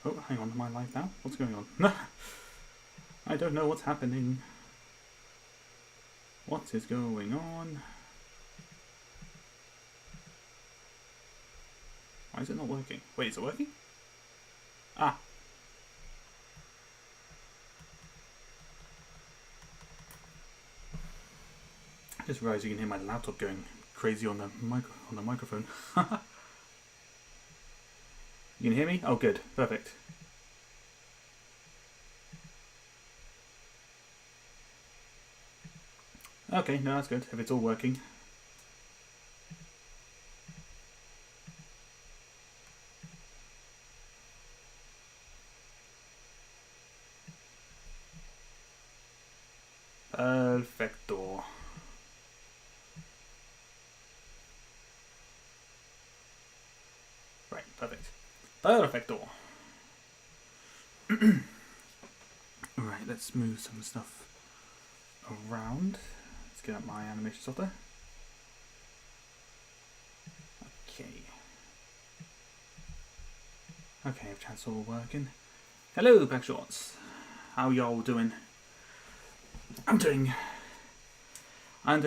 Oh, hang on, am I live now? What's going on? I don't know what's happening. What is going on? Why is it not working? Wait, is it working? Ah. I just realised you can hear my laptop going crazy on the microphone. You can hear me? Oh, good. Perfect. Okay, no, that's good. If it's all working. Perfecto. Right, perfect. Perfecto. Right, let's move some stuff around. Let's get up my animation software. Okay. Okay, if chat's all working. Hello, Backshorts. How y'all doing? I'm doing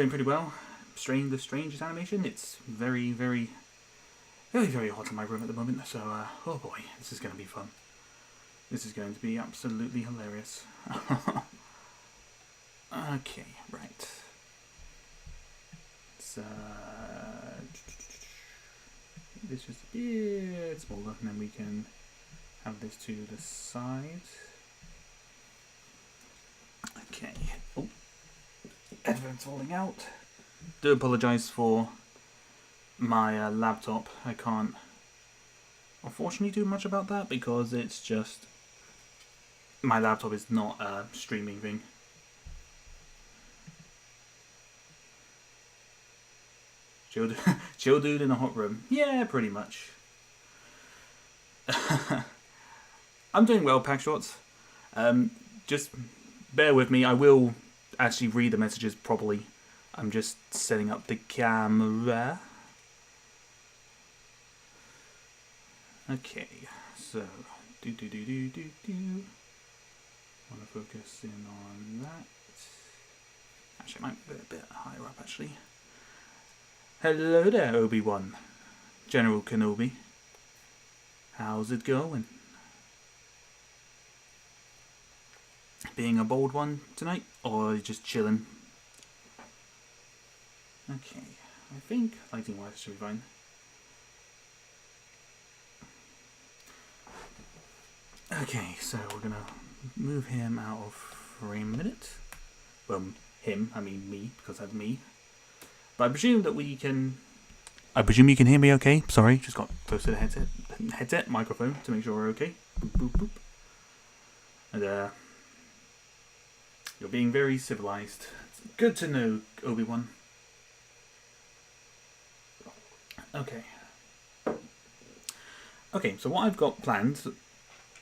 pretty well. The strangest animation. It's very, very, very, very hot in my room at the moment. So, oh boy, this is going to be fun. This is going to be absolutely hilarious. Okay, right. So, this just a bit smaller, and then we can have this to the side. Okay. Oh, headphones falling out. Do apologise for my laptop. I can't unfortunately do much about that because it's just my laptop is not a streaming thing. Chill dude in a hot room. Yeah, pretty much. I'm doing well, Pack Shorts. Just bear with me. I will actually read the messages properly. I'm just setting up the camera. Okay, so want to focus in on that. Actually, I might be a bit higher up. Actually, hello there, Obi-Wan, General Kenobi. How's it going? Being a bold one tonight, or just chilling? Okay, I think lighting-wise should be fine. Okay, so we're gonna move him out of frame a minute. Well, him, I mean me, because that's me. But I presume that we can... I presume you can hear me okay? Sorry, just got close to the headset microphone to make sure we're okay. Boop, boop, boop. And, you're being very civilized. It's good to know, Obi-Wan. Okay. Okay, so what I've got planned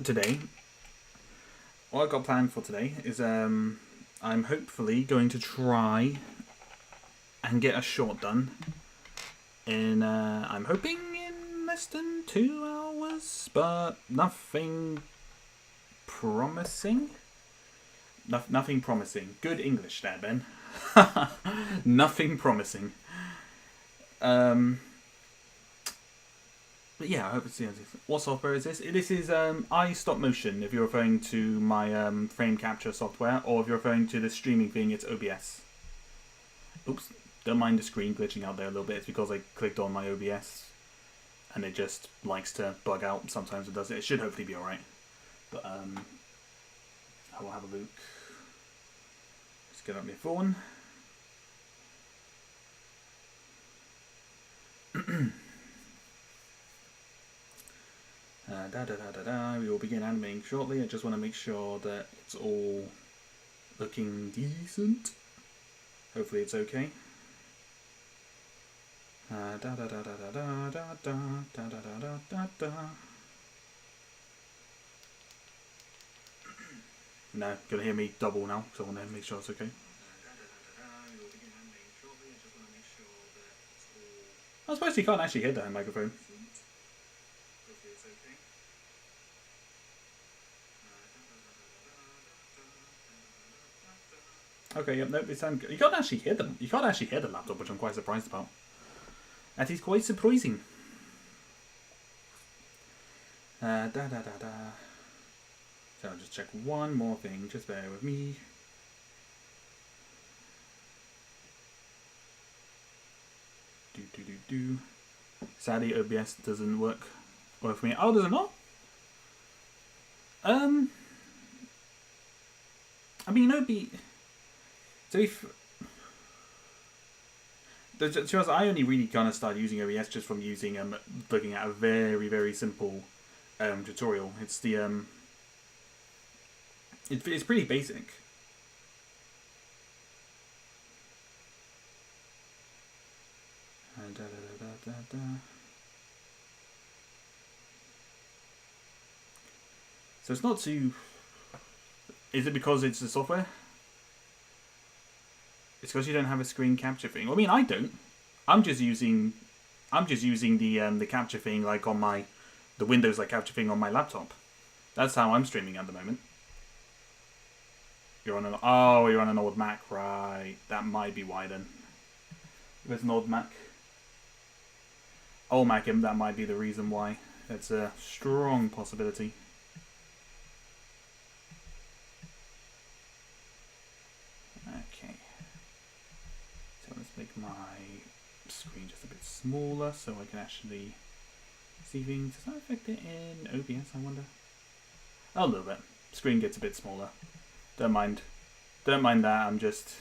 today... What I've got planned for today is I'm hopefully going to try and get a short done in, I'm hoping in less than 2 hours, but nothing promising. Nothing promising. Good English there, Ben. Nothing promising. But yeah, I hope it's... What software is this? This is iStop Motion, if you're referring to my frame capture software, or if you're referring to the streaming thing, it's OBS. Oops, don't mind the screen glitching out there a little bit. It's because I clicked on my OBS, and it just likes to bug out. Sometimes it does it. It should hopefully be alright. But I will have a look. Let's get up my phone. We will begin animating shortly. I just want to make sure that it's all looking decent. Hopefully it's okay. No, gonna hear me double now, so I want to make sure it's okay. I suppose you can't actually hear that in the microphone. Okay, yep, nope, it sounds good. You can't actually hear them. You can't actually hear the laptop, which I'm quite surprised about. That is quite surprising. Da da da da. So I'll just check one more thing. Just bear with me. Do. Sadly, OBS doesn't work well for me. Oh, does it not? I mean, so if I only really kind of started using OBS just from using looking at a very, very simple tutorial. It's the it's pretty basic. So it's not too. Is it because it's the software? It's because you don't have a screen capture thing. I mean, I don't. I'm just using the capture thing like on the Windows like capture thing on my laptop. That's how I'm streaming at the moment. You're on an old Mac, right? That might be why then. If it's an old Mac, that might be the reason why. It's a strong possibility. Okay. So let's make my screen just a bit smaller so I can actually see things. Does that affect it in OBS, I wonder? A little bit. Screen gets a bit smaller. Don't mind that. I'm just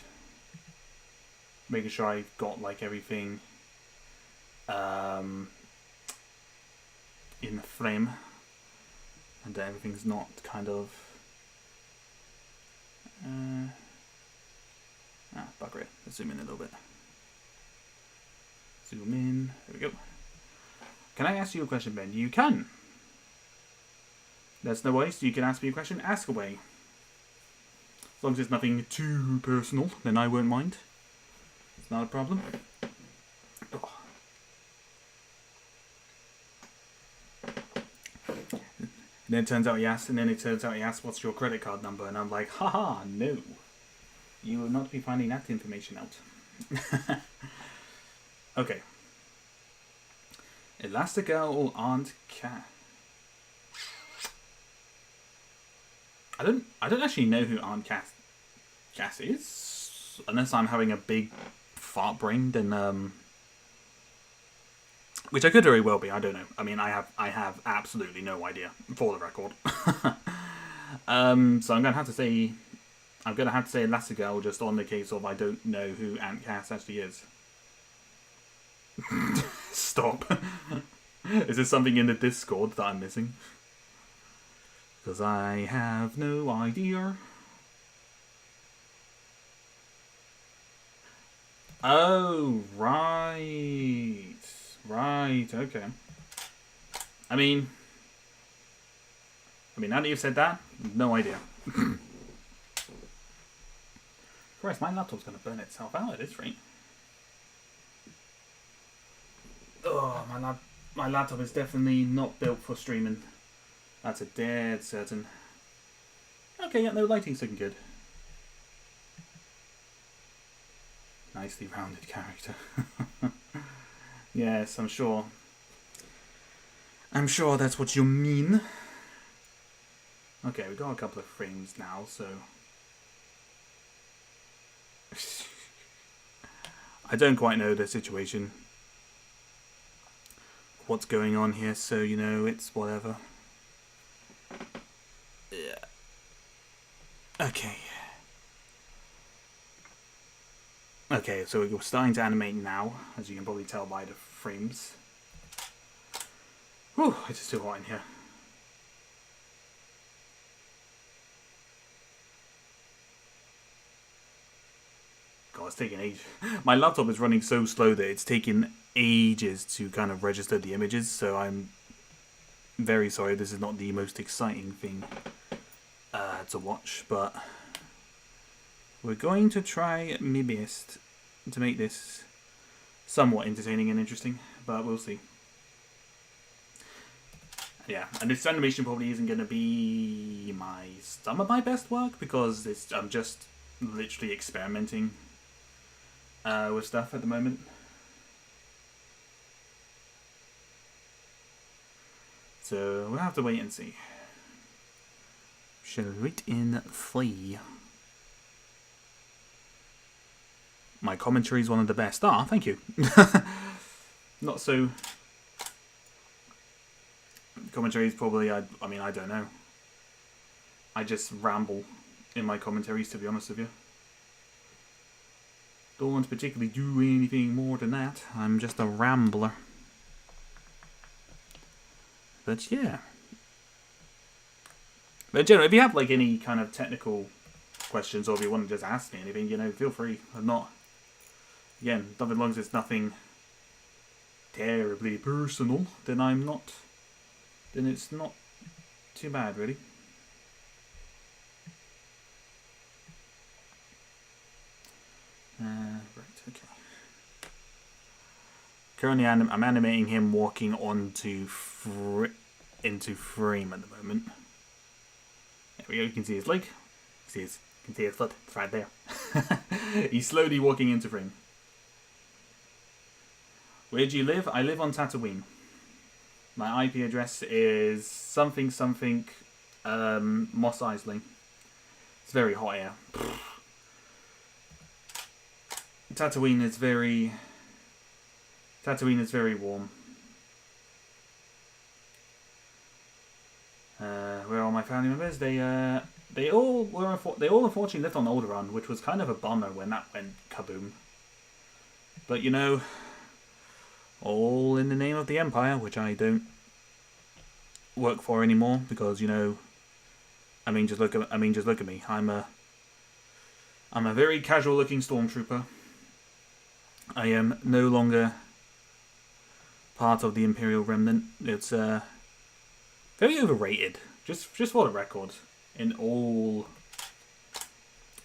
making sure I've got like everything in the frame and that everything's not kind of bugger it. Let's zoom in a little bit. Zoom in. There we go. Can I ask you a question, Ben? You can. That's no worries. You can ask me a question. Ask away. As long as it's nothing too personal, then I won't mind. It's not a problem. Oh. And then it turns out he asked, what's your credit card number? And I'm like, haha, no. You will not be finding that information out. Okay. Elastigirl or Aunt Cat? I don't actually know who Aunt Cass is, unless I'm having a big fart brain. Then which I could very well be. I don't know. I mean, I have absolutely no idea, for the record. So I'm gonna have to say Elastigirl just on the case of I don't know who Aunt Cass actually is. Stop. Is there something in the Discord that I'm missing? Because I have no idea. Oh, right. Right, okay. I mean, now that you've said that, no idea. Christ, my laptop's going to burn itself out at this rate. Oh, my laptop is definitely not built for streaming. That's a dead certain. Okay, yeah, no, lighting's looking good. Nicely rounded character. Yes, I'm sure. I'm sure that's what you mean. Okay, we've got a couple of frames now, so... I don't quite know the situation. What's going on here, so, you know, it's whatever. Yeah. Okay. Okay, so we're starting to animate now, as you can probably tell by the frames. Whew, it's just too hot in here. God, it's taking ages. My laptop is running so slow that it's taking ages to kind of register the images, so I'm very sorry this is not the most exciting thing to watch, but we're going to try my best to make this somewhat entertaining and interesting, but we'll see. Yeah, and this animation probably isn't going to be some of my best work, because I'm just literally experimenting with stuff at the moment. So we'll have to wait and see. Shall wait and see. My commentary is one of the best. Ah, thank you. Not so. Commentary is probably. I mean, I don't know. I just ramble in my commentaries, to be honest with you. Don't particularly do anything more than that. I'm just a rambler. But yeah. But generally, if you have like any kind of technical questions, or if you want to just ask me anything, you know, feel free. I'm not. Again, as long as it's nothing terribly personal, then I'm not. Then it's not too bad, really. Right, okay. Currently, I'm animating him walking onto into frame at the moment. There we go. You can see his leg. You can see his foot. It's right there. He's slowly walking into frame. Where do you live? I live on Tatooine. My IP address is something Mos Eisley. It's very hot here. Tatooine is very warm. Where are my family members? They all unfortunately lived on Alderaan, which was kind of a bummer when that went kaboom. But you know, all in the name of the Empire, which I don't work for anymore because, you know, I mean just look at me. I'm a very casual looking stormtrooper. I am no longer part of the Imperial Remnant. It's very overrated. Just for the record, in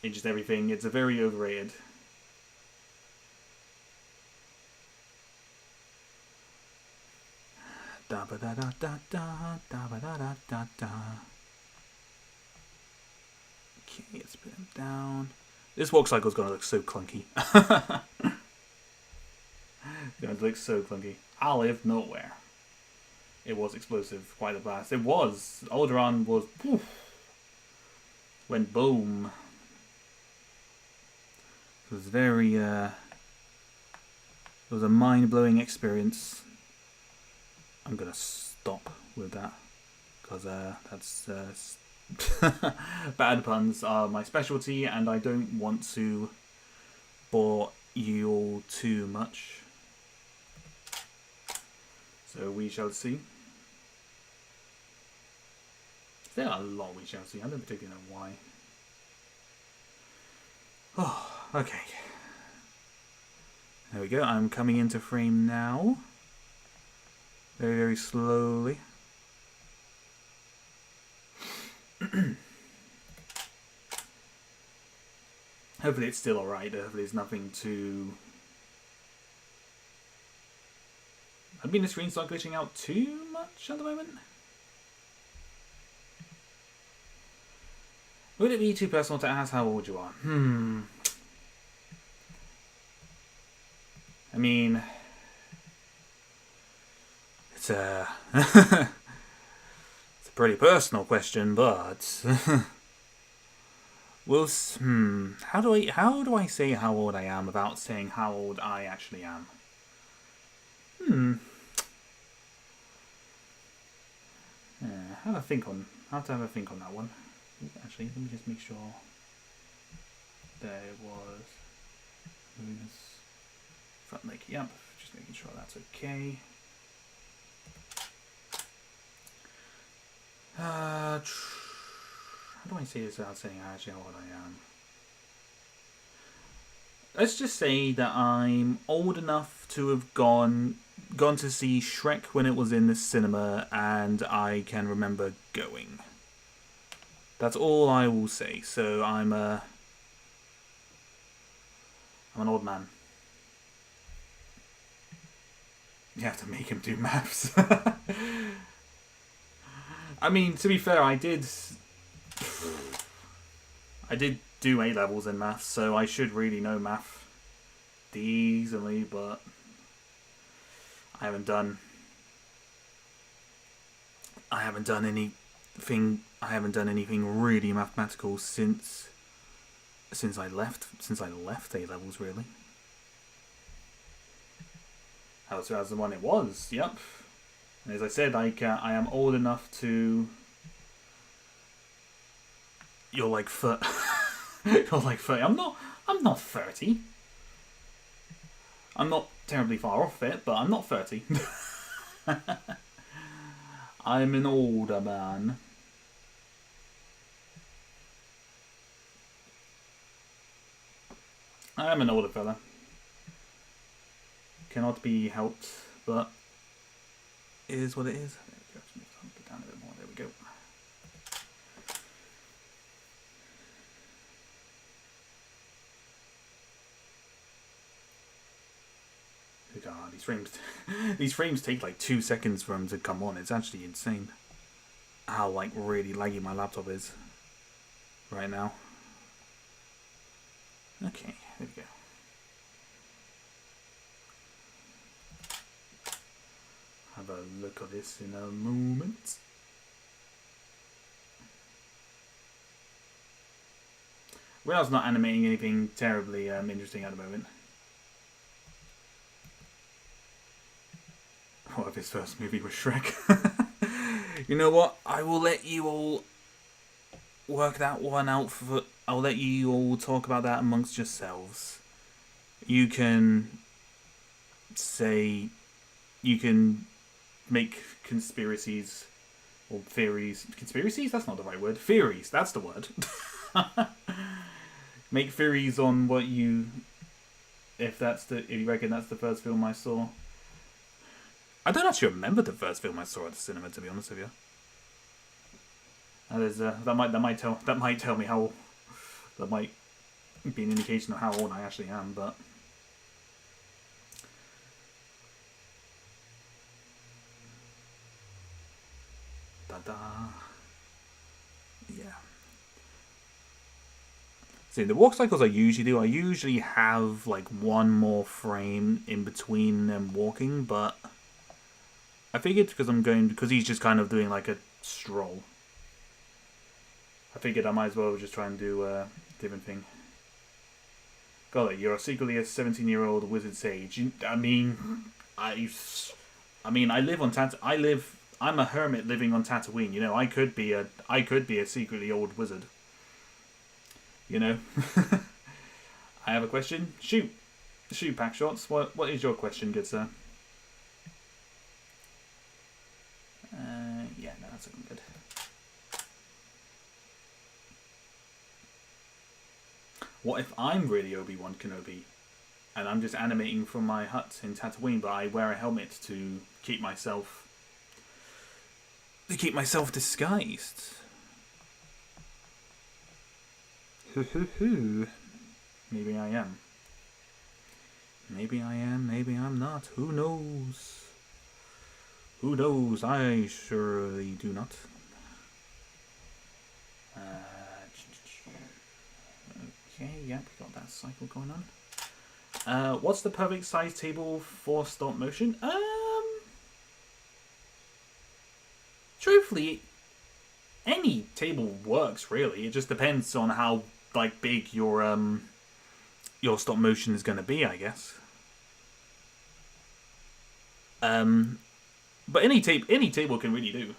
just everything, it's a very overrated. Da ba da da da da da ba da da da da. Okay, let's put him down. This walk cycle is gonna look so clunky. It's gonna look so clunky. I live nowhere. It was explosive, quite a blast. It was. Alderaan was. Poof, went boom. It was very. It was a mind-blowing experience. I'm gonna stop with that because that's bad puns are my specialty, and I don't want to bore you all too much. So we shall see. There are a lot we shall see. I don't particularly know why. Oh, okay. There we go. I'm coming into frame now. Very, very slowly. Hopefully it's still alright. Hopefully it's nothing too... I mean, the screen's not glitching out too much at the moment. Would it be too personal to ask how old you are? I mean... It's a... it's a pretty personal question, but... Well, how do I say how old I am without saying how old I actually am? Have to have a think on that one. Actually, let me just make sure there it was. Front leg, yep. Just making sure that's okay. How do I say this without saying actually how old I am? Let's just say that I'm old enough to have gone to see Shrek when it was in the cinema, and I can remember going. That's all I will say. So I'm an old man. You have to make him do maths. I mean, to be fair, I did do A levels in maths, so I should really know math easily, but I haven't done anything really mathematical since I left A levels, really. How 2001 it was, yep. And as I said, I am old enough to. You're like 30. You're like 30. I'm not 30. I'm not terribly far off it, but I'm not 30. I'm an older man. I am an older fella. Cannot be helped, but it is what it is. There we go. Just move it down a bit more. There we go. God, these frames take like 2 seconds for them to come on. It's actually insane how like really laggy my laptop is right now. Okay, there we go. Have a look at this in a moment. Well, I was not animating anything terribly interesting at the moment. What if his first movie was Shrek? You know what? I will let you all work that one out. I'll let you all talk about that amongst yourselves. You can make conspiracies or theories. Conspiracies? That's not the right word. Theories. That's the word. Make theories on what you. If you reckon that's the first film I saw. I don't actually remember the first film I saw at the cinema, to be honest with you. That might tell me how. That might be an indication of how old I actually am, but. Da-da. Yeah. See, the walk cycles I usually have like one more frame in between them walking, but I figured because he's just kind of doing like a stroll. I figured I might as well just try and do a different thing. Got it. You're secretly a 17-year-old wizard sage. I live on I'm a hermit living on Tatooine. You know, I could be a secretly old wizard. You know. I have a question. Shoot, pack shots. What is your question, good sir? Yeah, no, that's looking good. What if I'm really Obi-Wan Kenobi, and I'm just animating from my hut in Tatooine, but I wear a helmet to keep myself disguised? Maybe I am. Maybe I am. Maybe I'm not. Who knows? Who knows? I surely do not. Okay, yep, we got that cycle going on. What's the perfect size table for stop motion? Truthfully, any table works really. It just depends on how like big your stop motion is going to be, I guess. But any table can really do.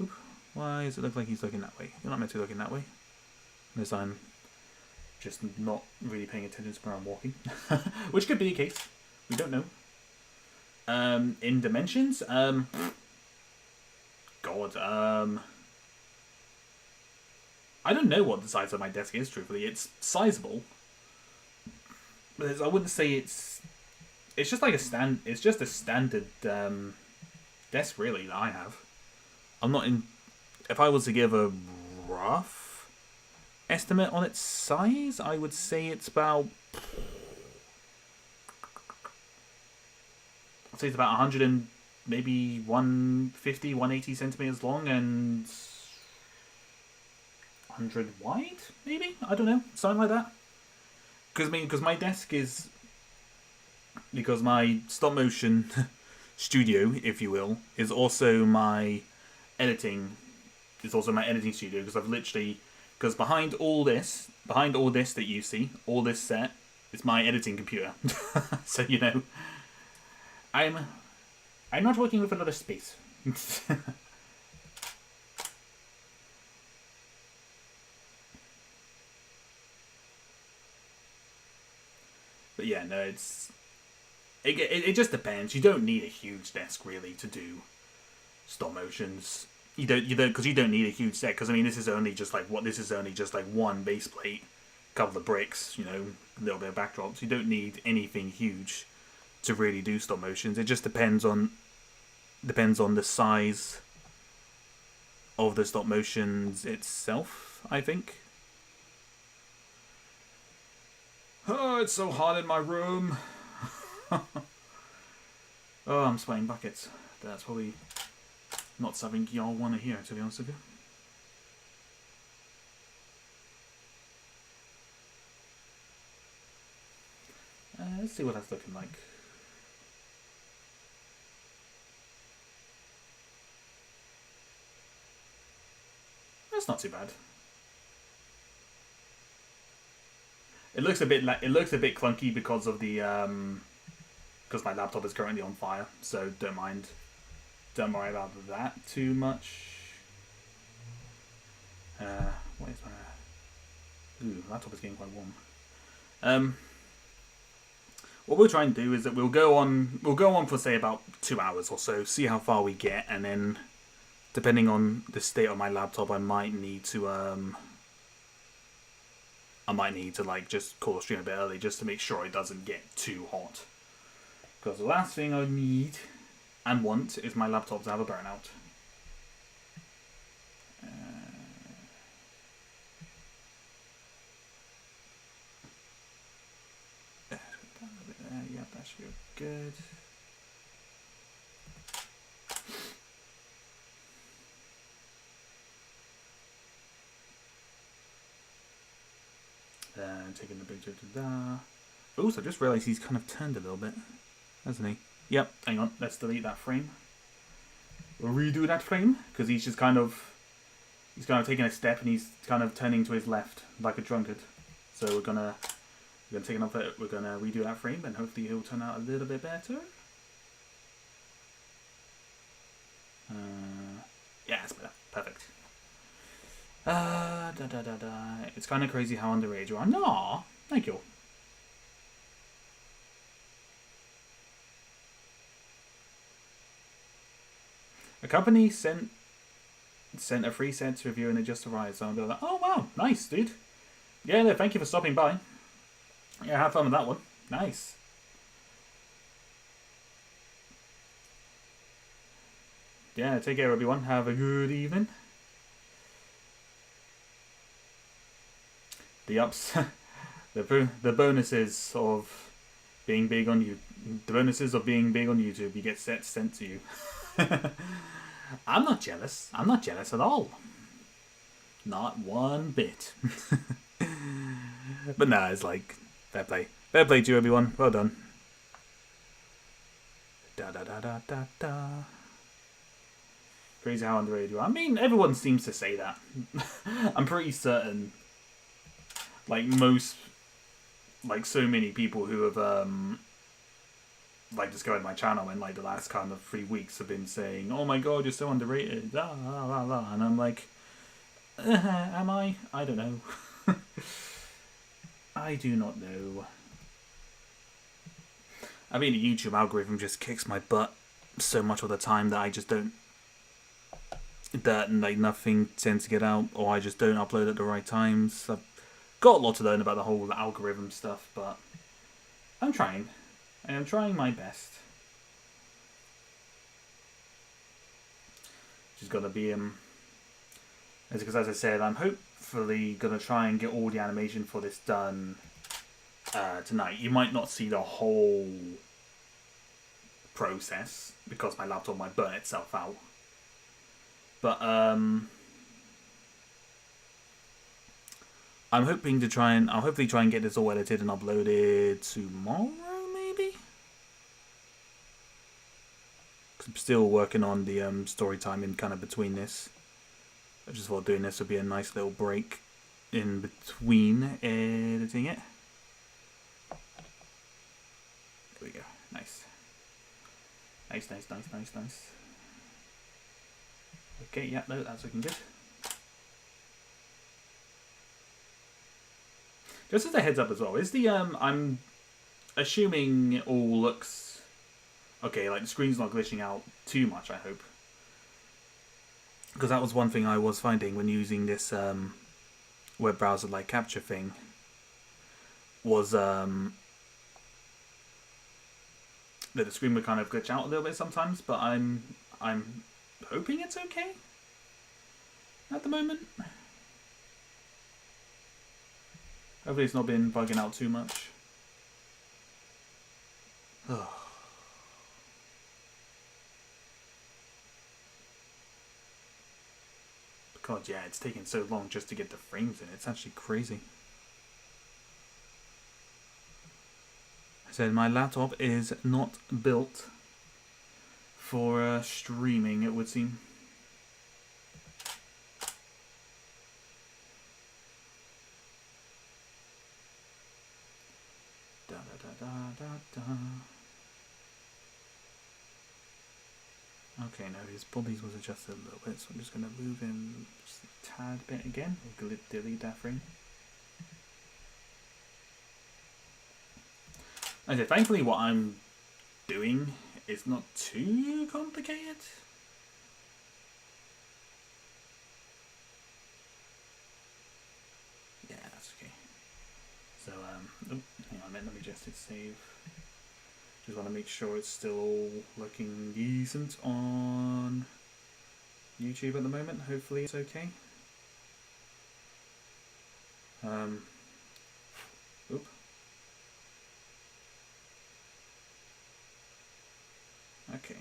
Oop. Why does it look like he's looking that way? You're not meant to be looking that way. Unless I'm just not really paying attention to where I'm walking. Which could be the case. We don't know. In dimensions? God, I don't know what the size of my desk is, truthfully. It's sizable. But I wouldn't say it's just like it's just a standard desk really that I have. I'm not in. If I was to give a rough estimate on its size, I would say it's about. I'd say it's about 100 and maybe 150, 180 centimeters long and 100 wide, maybe? I don't know, something like that. Because my desk is... Because my stop motion studio, if you will, is also my editing... It's also my editing studio, because I've literally... Because behind all this that you see, all this set, is my editing computer. So, you know, I'm not working with a lot of space. But yeah, no, it just depends. You don't need a huge desk really to do stop motions. You don't because you don't need a huge set. Because I mean, this is only just like one base plate, a couple of bricks, you know, a little bit of backdrops. You don't need anything huge to really do stop motions. It just depends on the size of the stop motions itself, I think. Oh, it's so hot in my room. Oh, I'm sweating buckets. That's probably not something y'all want to hear, to be honest with you. Let's see what that's looking like. That's not too bad. It looks a bit clunky because of the because my laptop is currently on fire, so don't worry about that too much. What is my... Ooh, laptop is getting quite warm. What we'll try and do is that we'll go on for say about 2 hours or so, see how far we get, and then depending on the state of my laptop, I might need to like just call the stream a bit early just to make sure it doesn't get too hot. Because the last thing I need and want is my laptop to have a burnout. Yeah, that should be good. Taking the picture to that. Oh, so I just realised he's kind of turned a little bit, hasn't he? Yep, hang on, let's delete that frame. We'll redo that frame, because he's kind of taking a step and he's kind of turning to his left like a drunkard. So we're gonna redo that frame and hopefully he'll turn out a little bit better. Yeah, it's better. Perfect. It's kind of crazy how underage you are. No, thank you. A company sent a free set to review and it just arrived. So I'm like, oh wow, nice, dude. Yeah, no, thank you for stopping by. Yeah, have fun with that one. Nice. Yeah, take care, everyone. Have a good evening. The bonuses of being big on YouTube. You get sets sent to you. I'm not jealous. I'm not jealous at all. Not one bit. But nah, it's like fair play. Fair play to you, everyone. Well done. Crazy how underrated you are. I mean, everyone seems to say that. I'm pretty certain. Like so many people who have like discovered my channel in like the last kind of 3 weeks have been saying, "Oh my god, you're so underrated," and I'm like, am I? I don't know. I do not know. I mean, the YouTube algorithm just kicks my butt so much of the time that I just don't. That like nothing tends to get out, or I just don't upload at the right times. I've got a lot to learn about the whole algorithm stuff, but I'm trying. I am trying my best. Just gotta be because as I said, I'm hopefully gonna try and get all the animation for this done tonight. You might not see the whole process because my laptop might burn itself out. But I'm hoping to try and I'll hopefully try and get this all edited and uploaded tomorrow, maybe. I'm still working on the story time in kind of between this. I just thought doing this would be a nice little break in between editing it. There we go. Nice. Nice, nice, nice, nice, nice. Okay, yeah, no, that's looking good. Just as a heads up as well, is the I'm assuming it all looks okay, like the screen's not glitching out too much, I hope. Because that was one thing I was finding when using this web browser like capture thing, was that the screen would kind of glitch out a little bit sometimes, but I'm hoping it's okay at the moment. Hopefully it's not been bugging out too much. God, yeah, it's taking so long just to get the frames in. It's actually crazy. I said my laptop is not built for streaming, it would seem. Da da da da da da. Okay, now his bodies was adjusted a little bit, so I'm just going to move him just a tad bit again. We'll delete that frame. Okay, thankfully what I'm doing is not too complicated. Yeah, that's okay. So, oh, hang on a minute, let me just hit save. Just want to make sure it's still looking decent on YouTube at the moment. Hopefully it's okay. Oop. Okay.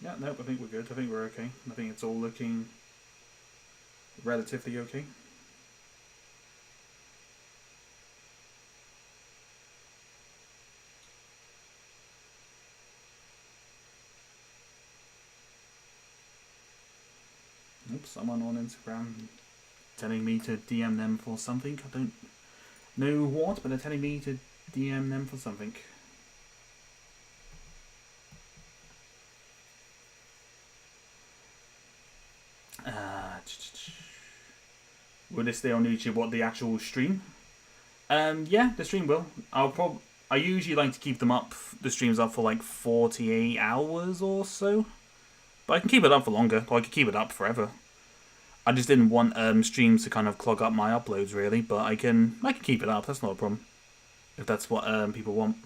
Yeah, nope, I think we're good. I think we're okay. I think it's all looking relatively okay. Oops, someone on Instagram telling me to DM them for something. I don't know what, but they're telling me to DM them for something. Will this stay on YouTube? What, the actual stream? Yeah, the stream will. I usually like to keep them up, the streams up for like 48 hours or so. But I can keep it up for longer, or I can keep it up forever. I just didn't want streams to kind of clog up my uploads really, but I can keep it up, that's not a problem. If that's what people want.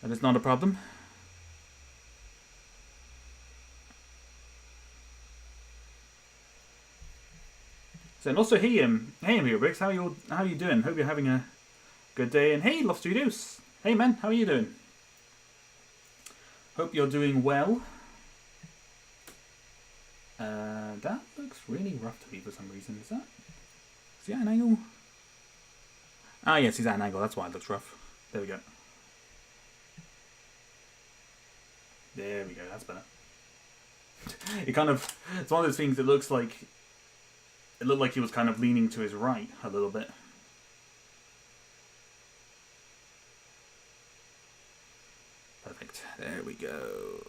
That is not a problem. So, and also, hey, Bricks, how you doing? Hope you're having a good day. And hey, Love Studios, hey man, how are you doing? Hope you're doing well. That looks really rough to me for some reason. Is he at an angle? Ah, yes, he's at an angle. That's why it looks rough. There we go. There we go. That's better. It's one of those things that looks like. It looked like he was kind of leaning to his right a little bit. Perfect. There we go.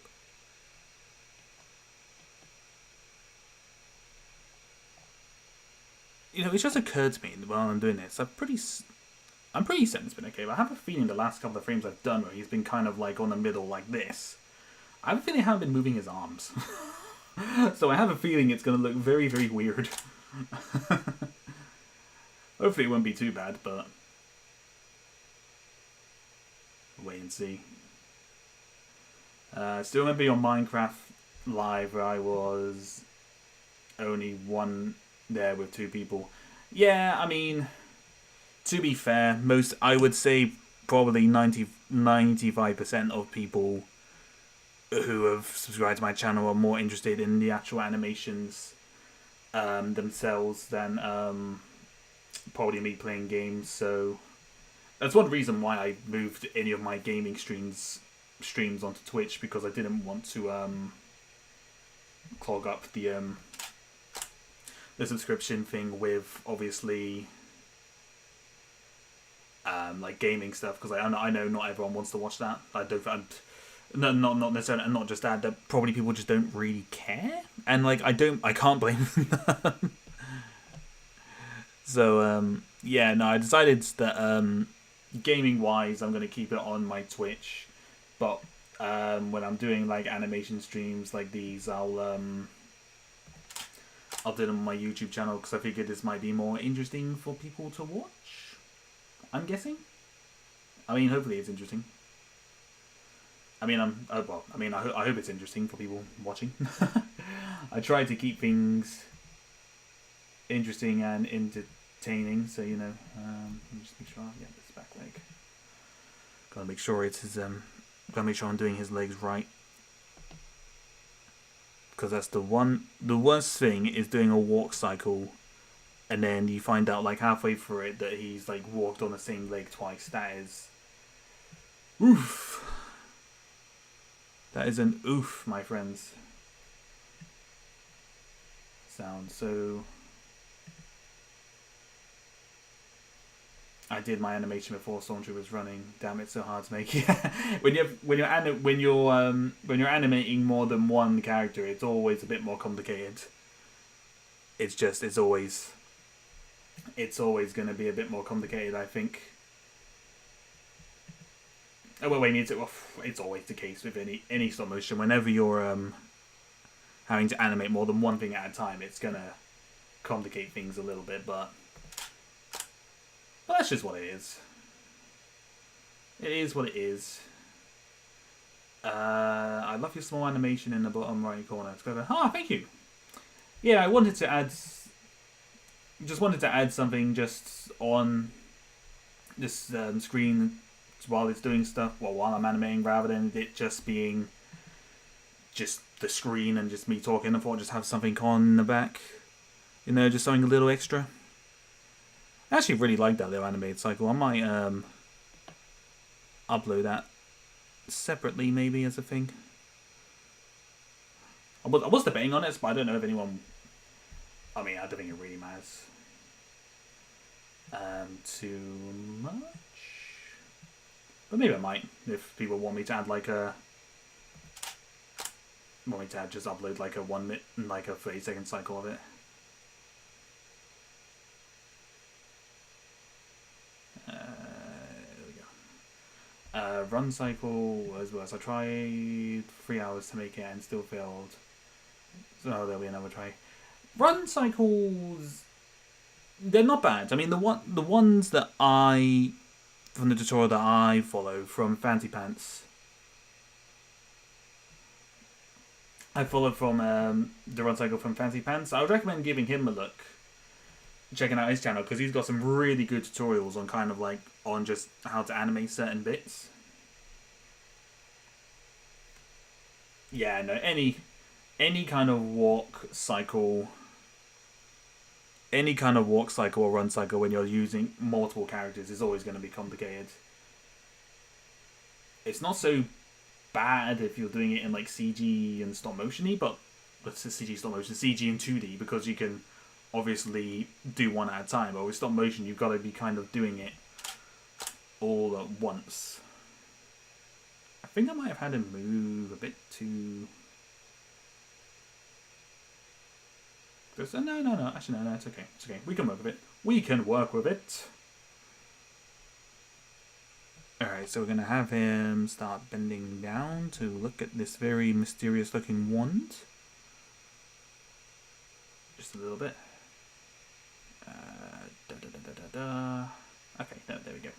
You know, it's just occurred to me while I'm doing this. I'm pretty certain it's been okay, but I have a feeling the last couple of frames I've done where he's been kind of like on the middle like this, I have a feeling I haven't been moving his arms. So I have a feeling it's going to look very, very weird. Hopefully it won't be too bad, but wait and see. Still going to be on Minecraft live where I was only one there with 2 people. Yeah, I mean, to be fair, I would say probably 95% of people who have subscribed to my channel are more interested in the actual animations themselves than probably me playing games. So that's one reason why I moved any of my gaming streams onto Twitch, because I didn't want to clog up the subscription thing with obviously like gaming stuff, because I know not everyone wants to watch that. No, not necessarily, and not just that. That probably people just don't really care, and like I can't blame them. So yeah, no, I decided that gaming wise, I'm gonna keep it on my Twitch, but when I'm doing like animation streams like these, I'll do them on my YouTube channel, because I figured this might be more interesting for people to watch. I'm guessing. I mean, hopefully it's interesting. I mean, I hope it's interesting for people watching. I try to keep things interesting and entertaining, so you know. Let me just make sure. Yeah, this back leg. Gotta make sure it's his. Gotta make sure I'm doing his legs right, because that's the one. The worst thing is doing a walk cycle, and then you find out like halfway through it that he's like walked on the same leg twice. That is, oof. That is an oof, my friends. Sound. So I did my animation before Stormtrooper was running. Damn, it's so hard to make. when you're animating more than one character, it's always a bit more complicated. It's always going to be a bit more complicated, I think. Oh, well, it's always the case with any stop motion. Whenever you're having to animate more than one thing at a time, it's gonna complicate things a little bit, but that's just what it is. It is what it is. I love your small animation in the bottom right corner. It's clever. Ah, thank you. Yeah, I wanted to add something just on this screen while it's doing stuff, while I'm animating, rather than it just being just the screen and just me talking. I thought I'd just have something on in the back, you know, just something a little extra. I actually really like that little animated cycle. I might upload that separately, maybe, as a thing. I was debating on it, but I don't know if anyone. I mean, I don't think it really matters too much. But maybe I might, if people want me to add like a. Want me to just upload like a 1 minute, like a 30-second cycle of it. There we go. Run cycle as well. So I tried 3 hours to make it and still failed. So there'll be another try. Run cycles, they're not bad. I mean, the ones that from the tutorial that I follow from Fancy Pants, I followed from the run cycle from Fancy Pants. I would recommend giving him a look, checking out his channel, because he's got some really good tutorials on kind of like on just how to animate certain bits. Yeah, no, any kind of walk cycle. Any kind of walk cycle or run cycle when you're using multiple characters is always going to be complicated. It's not so bad if you're doing it in like CG and stop motion-y, but let's say CG stop motion, CG and 2D, because you can obviously do one at a time. But with stop motion, you've got to be kind of doing it all at once. I think I might have had him move a bit too. No. Actually, no. It's okay. It's okay. We can work with it. We can work with it. Alright, so we're going to have him start bending down to look at this very mysterious looking wand. Just a little bit. Okay, no, there we go.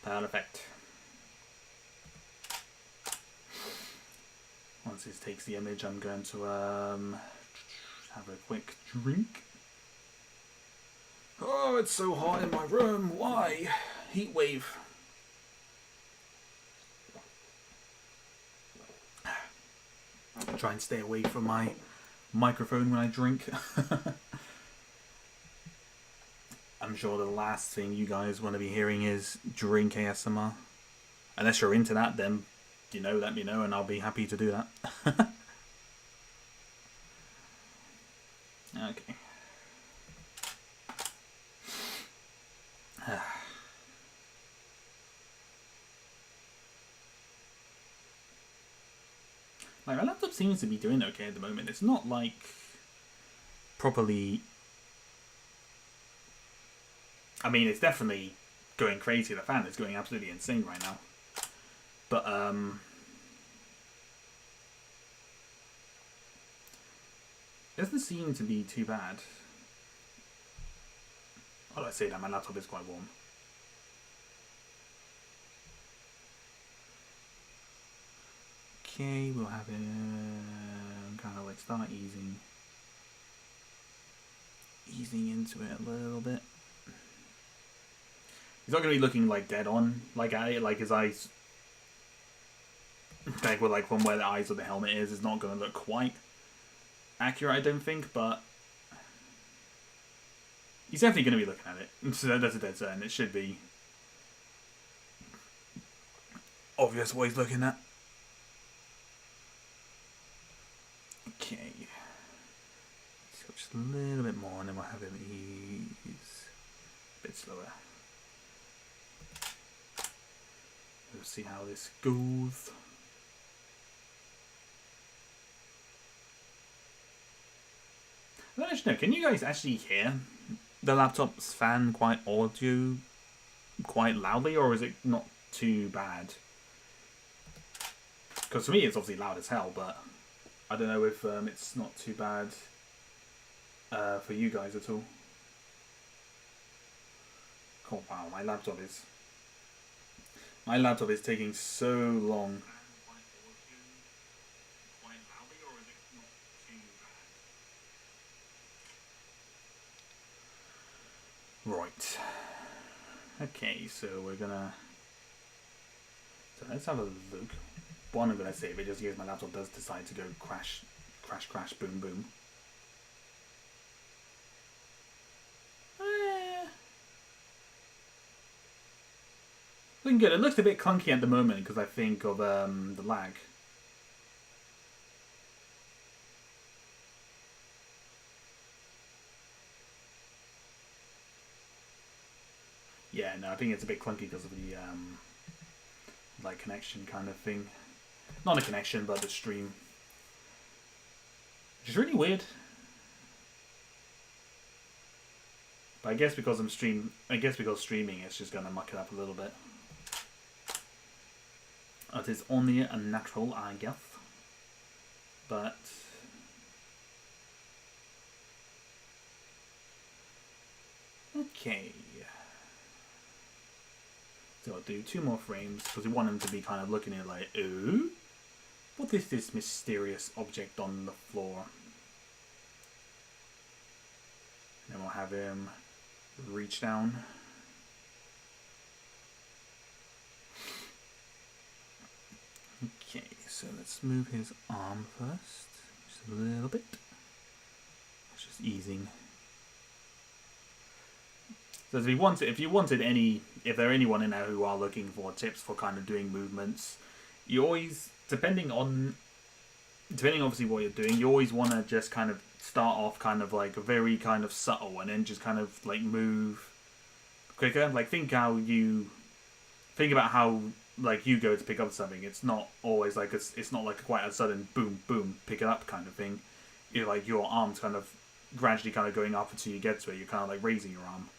Perfect. Once this takes the image, I'm going to have a quick drink. Oh, it's so hot in my room. Why? Heat wave. Try and stay away from my microphone when I drink. I'm sure the last thing you guys want to be hearing is drink ASMR. Unless you're into that, then, you know, let me know and I'll be happy to do that. Okay. Like, my laptop seems to be doing okay at the moment. It's not like properly. I mean, it's definitely going crazy. The fan is going absolutely insane right now. But it doesn't seem to be too bad. Well, I say that my laptop is quite warm. Okay, we'll have it kind of like start easing into it a little bit. He's not going to be looking like dead on, like his eyes, like with like from where the eyes of the helmet is not going to look quite accurate, I don't think, but he's definitely going to be looking at it. So that's a dead certain. It should be obvious what he's looking at. Okay, let's go just a little bit more, and then we'll have him ease a bit slower. We'll see how this goes. I don't actually know, can you guys actually hear the laptop's fan quite loudly, or is it not too bad? Because for me it's obviously loud as hell, but I don't know if it's not too bad for you guys at all. Oh wow, my laptop is taking so long. Right. Okay, so we're gonna. So let's have a look. One, I'm gonna save it just in case my laptop does decide to go crash, crash, crash, boom, boom. Looking good. It looks a bit clunky at the moment because I think of the lag. Yeah, no, I think it's a bit clunky because of the like connection kind of thing. Not a connection, but the stream. Which is really weird. But I guess because streaming, it's just gonna muck it up a little bit. It is only a natural, I guess. But okay. So I'll do 2 more frames because we want them to be kind of looking at it like, ooh, what is this mysterious object on the floor? And then we'll have him reach down. Okay, so let's move his arm first, just a little bit. It's just easing. So if there are anyone in there who are looking for tips for kind of doing movements, you always, depending obviously what you're doing, you always want to just kind of start off kind of like very kind of subtle and then just kind of like move quicker. Like think about how like you go to pick up something. It's not always like it's not like quite a sudden boom boom pick it up kind of thing. You're like your arms kind of gradually kind of going up until you get to it. You're kind of like raising your arm.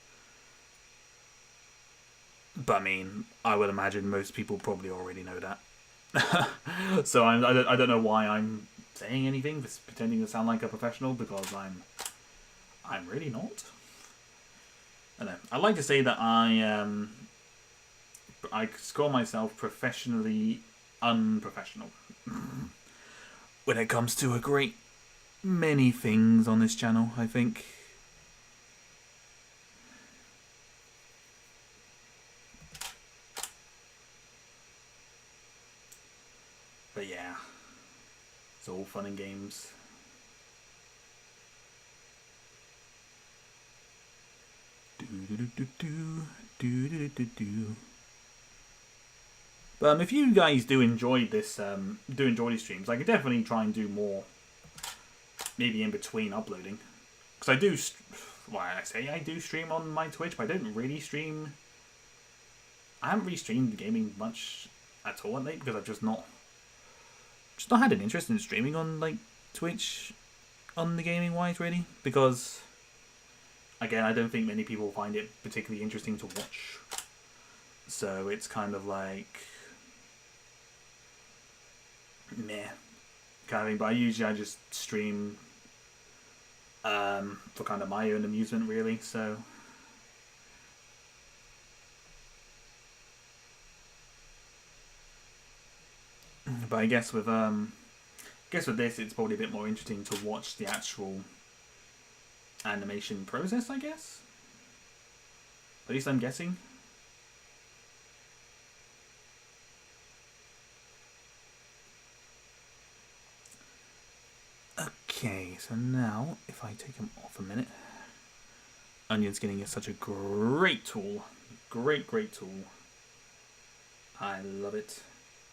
But I mean, I would imagine most people probably already know that. So I don't know why I'm saying anything, just pretending to sound like a professional, because I'm really not. I don't know. I like to say that I score myself professionally unprofessional. when it comes to a great many things on this channel, I think. But yeah, it's all fun and games. But if you guys do enjoy this, do enjoy these streams, I could definitely try and do more. Maybe in between uploading, because I do. Well, I say I do stream on my Twitch, but I don't really stream. I haven't really streamed gaming much at all lately because I've just not had an interest in streaming on like Twitch, on the gaming wise really, because again I don't think many people find it particularly interesting to watch. So it's kind of like meh kind of thing. But I just stream for kind of my own amusement really. So but I guess with this it's probably a bit more interesting to watch the actual animation process, I guess. At least I'm guessing. Okay, so now if I take them off a minute, Onion skinning is such a great tool. Great tool. I love it.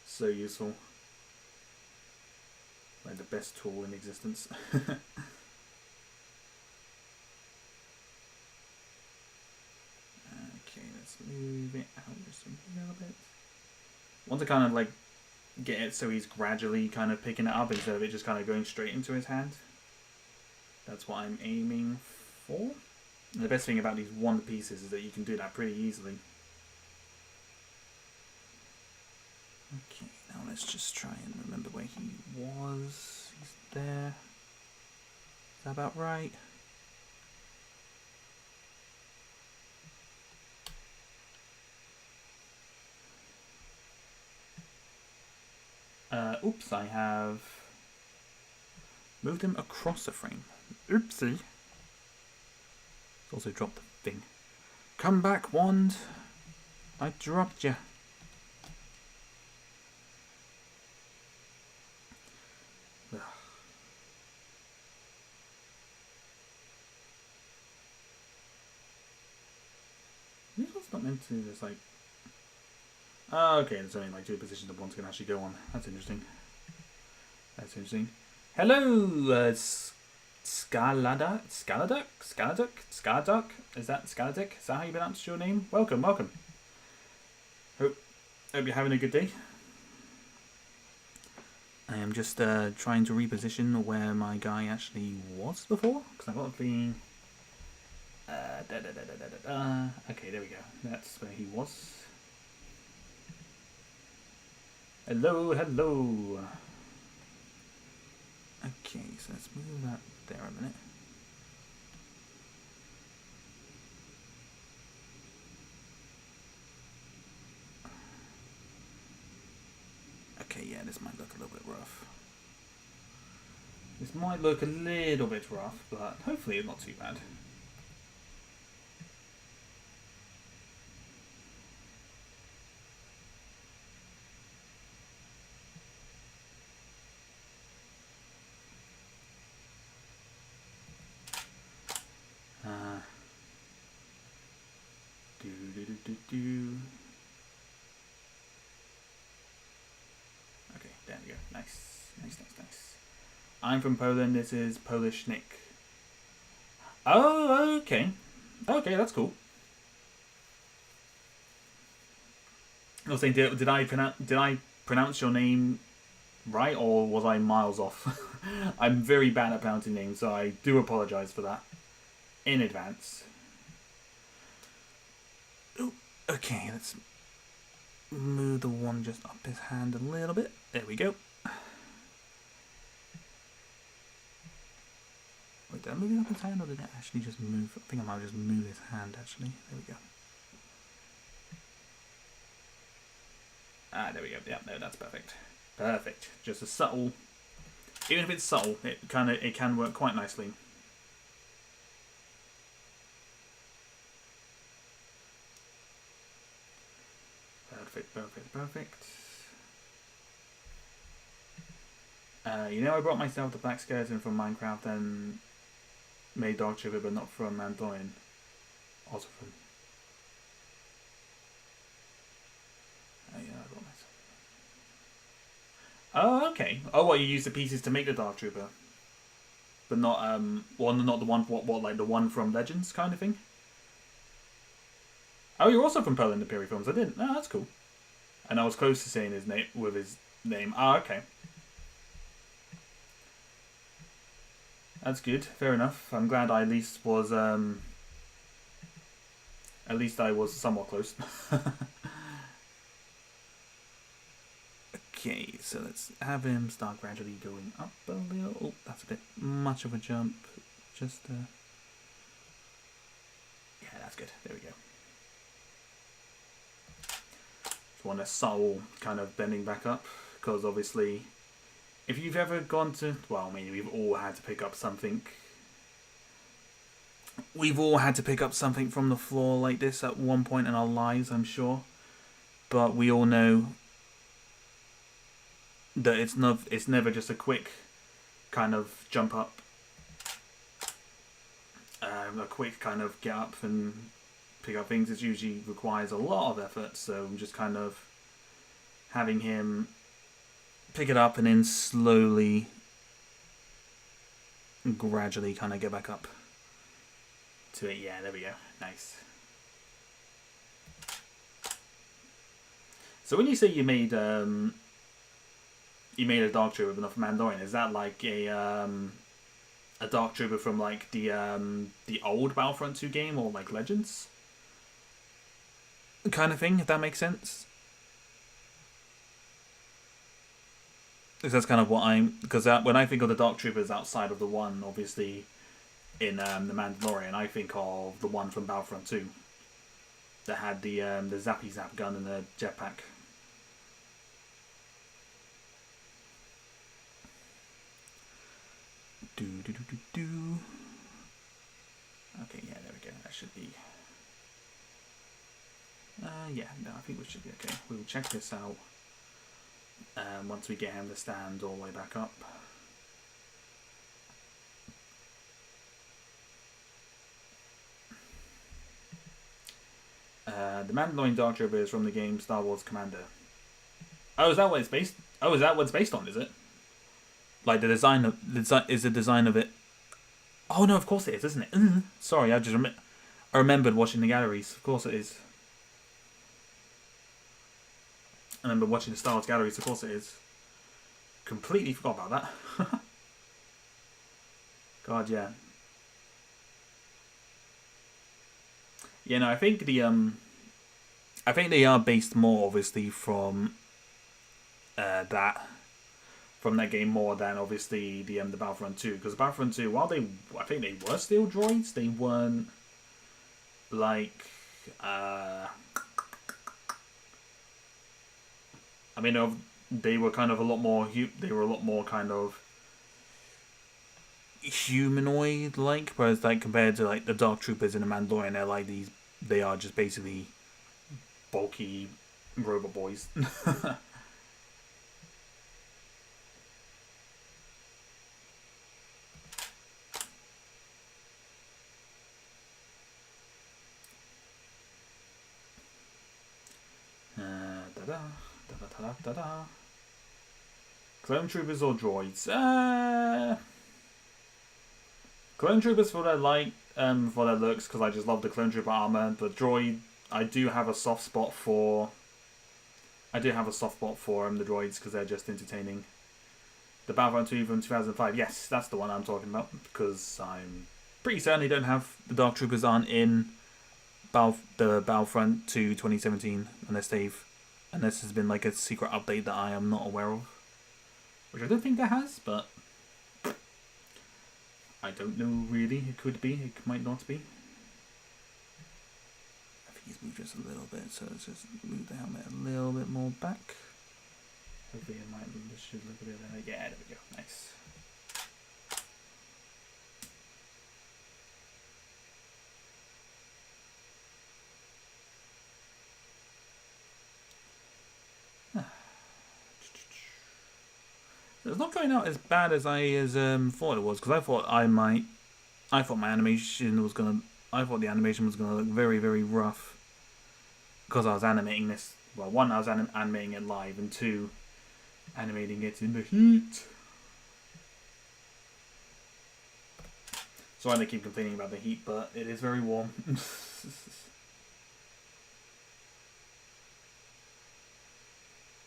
So useful. Like the best tool in existence. Okay, let's move it out just a little bit. Want to kind of like get it so he's gradually kind of picking it up instead of it just kind of going straight into his hand. That's what I'm aiming for. And the best thing about these one pieces is that you can do that pretty easily. Okay, now let's just try and remember where he was. He's there. Is that about right? Oops, I have moved him across the frame. Oopsie. Also dropped the thing. Come back, wand. I dropped you. This one's not meant to just like... Oh, okay, there's only like two positions that one can actually go on. That's interesting. That's interesting. Hello, Scaladuck? Is that Scaladuck? Is that how you pronounce your name? Welcome. Hope you're having a good day. I am just trying to reposition where my guy actually was before, because I've got a feeling... okay, there we go. That's where he was. Hello. Okay, so let's move that there a minute. Okay, yeah, this might look a little bit rough. But hopefully it's not too bad. Okay, there we go. Nice. I'm from Poland. This is Polish Nick. Oh, okay. Okay, that's cool. I was saying, did I pronounce your name right, or was I miles off? I'm very bad at pronouncing names, so I do apologize for that in advance. Ooh, okay, let's move the one just up his hand a little bit. There we go. Wait, did I move it up his hand, or did it actually just move? I think I might just move his hand, actually. There we go. Ah, there we go. Yeah, no, that's perfect. Perfect. Just a subtle Even if it's subtle, it can work quite nicely. Perfect, perfect, perfect. You know, I brought myself the black skeleton from Minecraft and made Dark Trooper, but not from Mandalorian. Also from. Yeah, I brought myself. Oh, okay. Oh, what, you use the pieces to make the Dark Trooper, but not well, not the one. What, like the one from Legends kind of thing. Oh, you're also from Pearl and the Piri films. I didn't. Oh, that's cool. And I was close to saying his name with his name. Oh, okay. That's good. Fair enough. I'm glad I at least was somewhat close. Okay, so let's have him start gradually going up a little. Oh, that's a bit much of a jump. Just yeah, that's good. There we go. Just want a subtle kind of bending back up, because obviously, if you've ever gone to, well, I mean, we've all had to pick up something. We've all had to pick up something from the floor like this at one point in our lives, I'm sure. But we all know that it's never just a quick kind of jump up, a quick kind of get up and pick up things. It usually requires a lot of effort, so I'm just kind of having him pick it up and then slowly, gradually kind of get back up to it. Yeah, there we go. Nice. So when you say you made a Dark Trooper but not from Mandalorian, is that like a Dark Trooper from like the old Battlefront 2 game, or like Legends kind of thing, if that makes sense? Because that's kind of what because when I think of the Dark Troopers outside of the one, obviously, in the Mandalorian, I think of the one from Battlefront 2 that had the zappy zap gun and the jetpack. Okay, yeah, there we go. That should be. Yeah, no, I think we should be okay. We'll check this out once we get him to stand all the way back up. The Mandalorian Dark Trooper is from the game Star Wars Commander. Oh, is that what it's based? Oh, is that what it's based on? Is it? Like the design of it? Oh no, of course it is, isn't it? Sorry, I remembered watching the galleries. Of course it is. I remember watching the Star Wars galleries. Of course it is. Completely forgot about that. God, yeah. Yeah, no, I think they are based more obviously from from that game more than obviously the Battlefront 2, because Battlefront 2, while I think they were still droids, they weren't like I mean, they were kind of a lot more kind of humanoid like, whereas like compared to like the Dark Troopers in the Mandalorian, they're like they are just basically bulky robot boys. Clone Troopers or droids? Clone Troopers for their for their looks, because I just love the Clone Trooper armor. But droid, I do have a soft spot for. The droids, because they're just entertaining. The Battlefront 2 from 2005, yes, that's the one I'm talking about, because I'm pretty certain they don't have the Dark Troopers aren't in the Battlefront 2 2017, unless there's been like a secret update that I am not aware of, which I don't think there has, but I don't know really. It could be, it might not be. I think he's moved just a little bit, so let's just move the helmet a little bit more back. Hopefully it should look a bit better. Yeah, there we go. Nice. It's not going out as bad as I thought it was, because I thought my animation was gonna, I thought the animation was gonna look very, very rough, because I was animating this. Well, one, I was animating it live, and two, animating it in the heat. Sorry, they keep complaining about the heat, but it is very warm.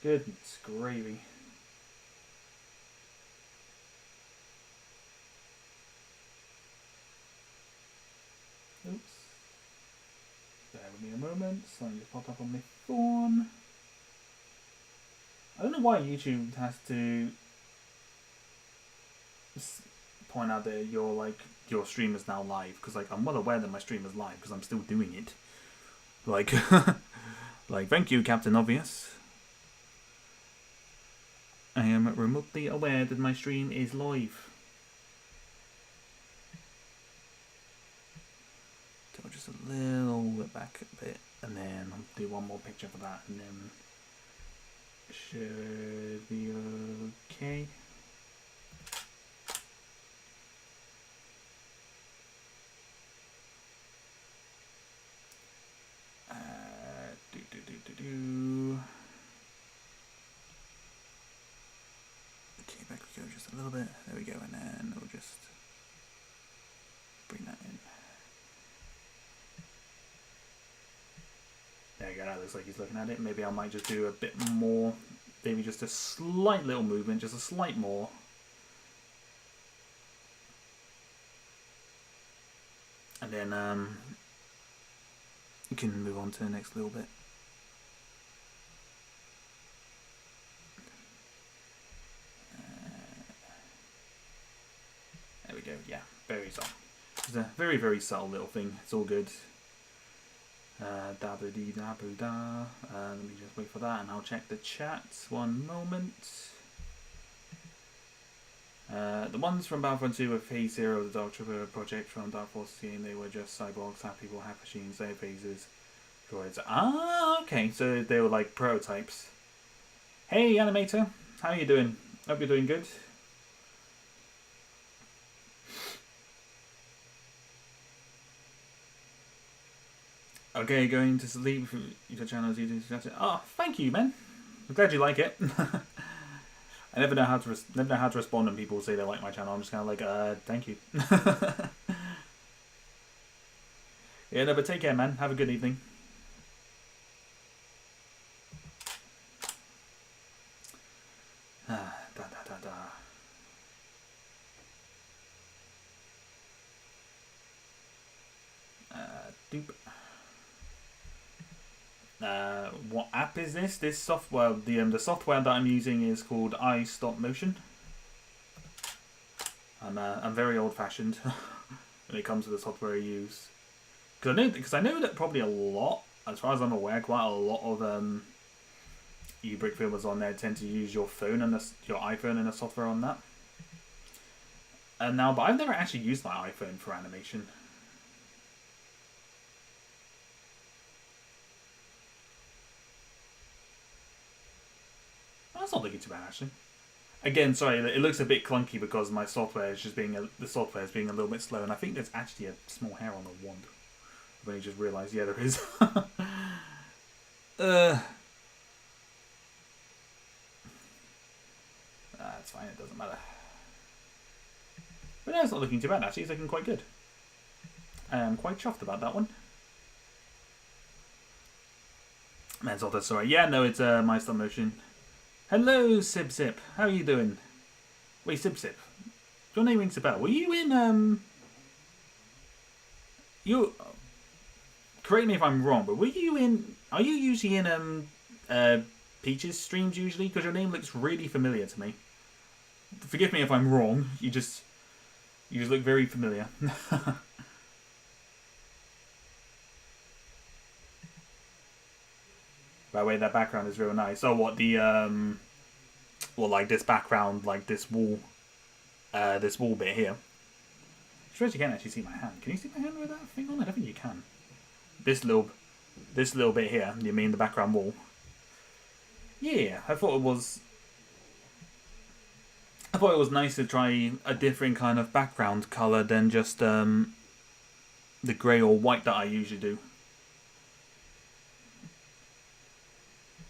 Goodness gravy. Oops. Bear with me a moment. Something just popped up on my phone. I don't know why YouTube has to point out that your stream is now live, because I'm well aware that my stream is live because I'm still doing it. Thank you, Captain Obvious. I am remotely aware that my stream is live. So just a little bit back a bit, and then I'll do one more picture for that, and then should be okay. Okay, back we go just a little bit. There we go, and then we'll just bring that in. There you go, that looks like he's looking at it. Maybe I might just do a bit more, maybe just a slight little movement, just a slight more. And then you can move on to the next little bit. There we go, yeah, very subtle. It's a very, very subtle little thing, it's all good. Da-ba-dee-da-boo-da. Let me just wait for that and I'll check the chat. One moment. The ones from Battlefront 2 were Phase 0 of the Dark Trooper project from Dark Forces game. They were just cyborgs, half people, half machines, their phases, droids. Ah, okay, so they were like prototypes. Hey, Animator, how you doing? Hope you're doing good. Okay, going to sleep. Your channel's using. Oh, thank you, man. I'm glad you like it. I never know how to respond when people say they like my channel. I'm just kind of like, thank you. Yeah, no, but take care, man. Have a good evening. Doop. What app is this? This software, the software that I'm using is called iStopMotion. I'm very old-fashioned when it comes to the software I use, because I know that probably a lot, as far as I'm aware, quite a lot of you brick filmers on there tend to use your phone and your iPhone and the software on that. But I've never actually used my iPhone for animation. That's not looking too bad, actually. Again, sorry, it looks a bit clunky because my software is just the software is being a little bit slow, and I think there's actually a small hair on the wand. I've only just realised, yeah, there is. That's fine, it doesn't matter. But no, it's not looking too bad, actually. It's looking quite good. I'm quite chuffed about that one. Man's author, sorry. Yeah, no, it's my stop motion. Hello, Sib Sip. How are you doing? Wait, Sib Sip. Your name rings a bell. Were you in, You... Correct me if I'm wrong, but were you in... Are you usually in, Peach's streams, usually? Because your name looks really familiar to me. Forgive me if I'm wrong. You just look very familiar. By the way, that background is real nice. Oh, what the well, like this background, like this wall bit here. I suppose you can't actually see my hand. Can you see my hand with that thing on? I don't think you can. This little bit here. You mean the background wall? Yeah, I thought it was. thought it was nice to try a different kind of background colour than just the grey or white that I usually do.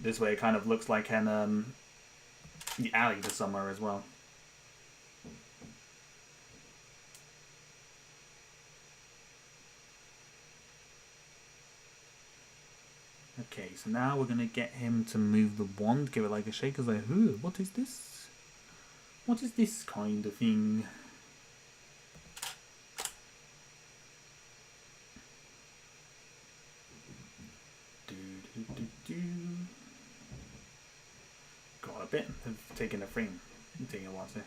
This way it kind of looks like an the alley to somewhere as well. Okay, so now we're gonna get him to move the wand, give it like a shake. I was like, ooh, what is this? What is this kind of thing? Got a bit of taking a frame. I'm taking a while to.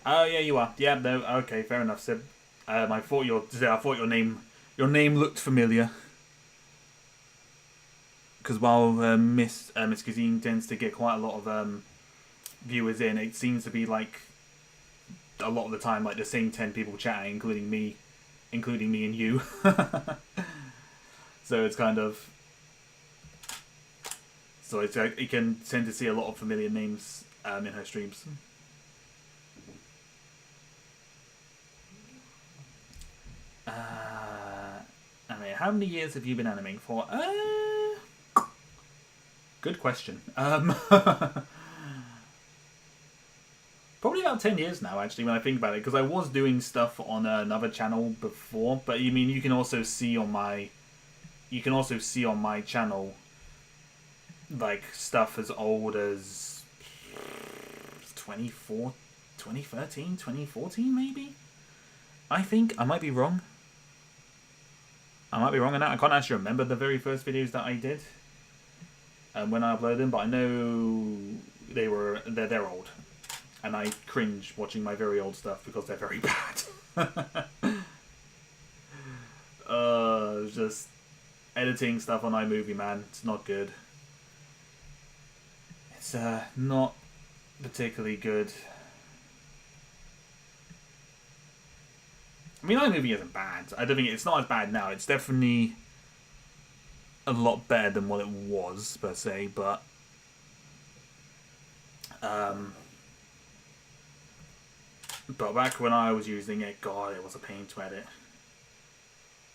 Oh yeah, you are. Yeah, no. Okay, fair enough, Sib. I thought your name looked familiar. Because while Miss Cuisine tends to get quite a lot of viewers in, it seems to be like a lot of the time like the same 10 people chatting, including me and you. So it's kind of you can tend to see a lot of familiar names in her streams. I mean, how many years have you been animating for? Good question. Probably about 10 years now, actually, when I think about it, because I was doing stuff on another channel before. But you mean you can also see on my channel like stuff as old as 2013, 2014, maybe. I think I might be wrong. On that. I can't actually remember the very first videos that I did. When I uploaded them, but I know they're old, and I cringe watching my very old stuff because they're very bad. Just editing stuff on iMovie, man, it's not good. It's not particularly good. I mean, iMovie isn't bad. I don't think it's not as bad now. It's definitely a lot better than what it was, per se, but back when I was using it, God, it was a pain to edit.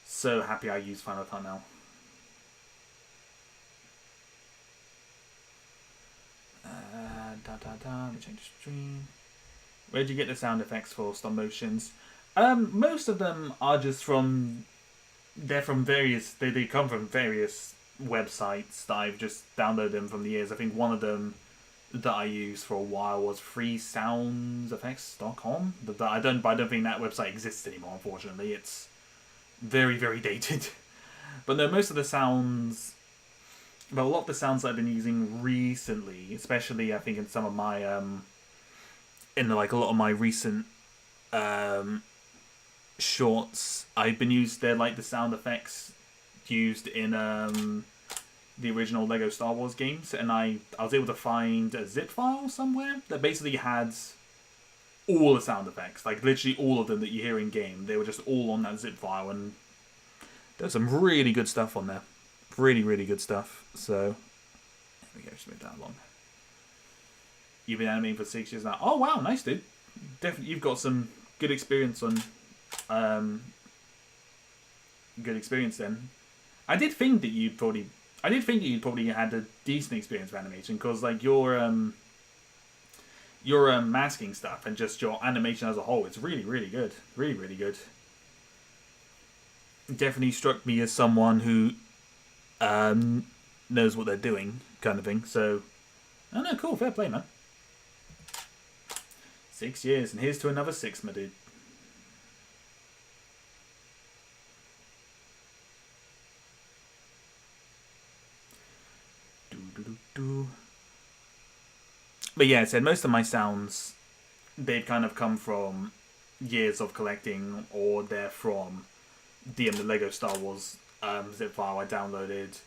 So happy I use Final Cut now. Let me change the stream. Where'd you get the sound effects for stop motions? Most of them are just from... They're from various... They come from various websites that I've just downloaded them from the years. I think one of them that I used for a while was freesoundseffects.com. But I don't think that website exists anymore, unfortunately. It's very, very dated. But no, most of the sounds... But a lot of the sounds I've been using recently, especially I think in some of my... in like a lot of my recent... shorts, I've been used. They're like the sound effects used in the original Lego Star Wars games, and I was able to find a zip file somewhere that basically had all the sound effects, like literally all of them that you hear in game. They were just all on that zip file, and there's some really good stuff on there. Really, really good stuff. So there we go. Just move that along. You've been animating for 6 years now. Oh wow, nice dude. Definitely, you've got some good experience on. Good experience then. I did think that you'd probably had a decent experience with animation, because like your masking stuff and just your animation as a whole, it's really, really good. Really, really good. Definitely struck me as someone who knows what they're doing, kind of thing. So, oh no, cool, fair play, man. 6 years, and here's to another 6, my dude. But yeah, I said most of my sounds, they've kind of come from years of collecting, or they're from the Lego Star Wars zip file I downloaded.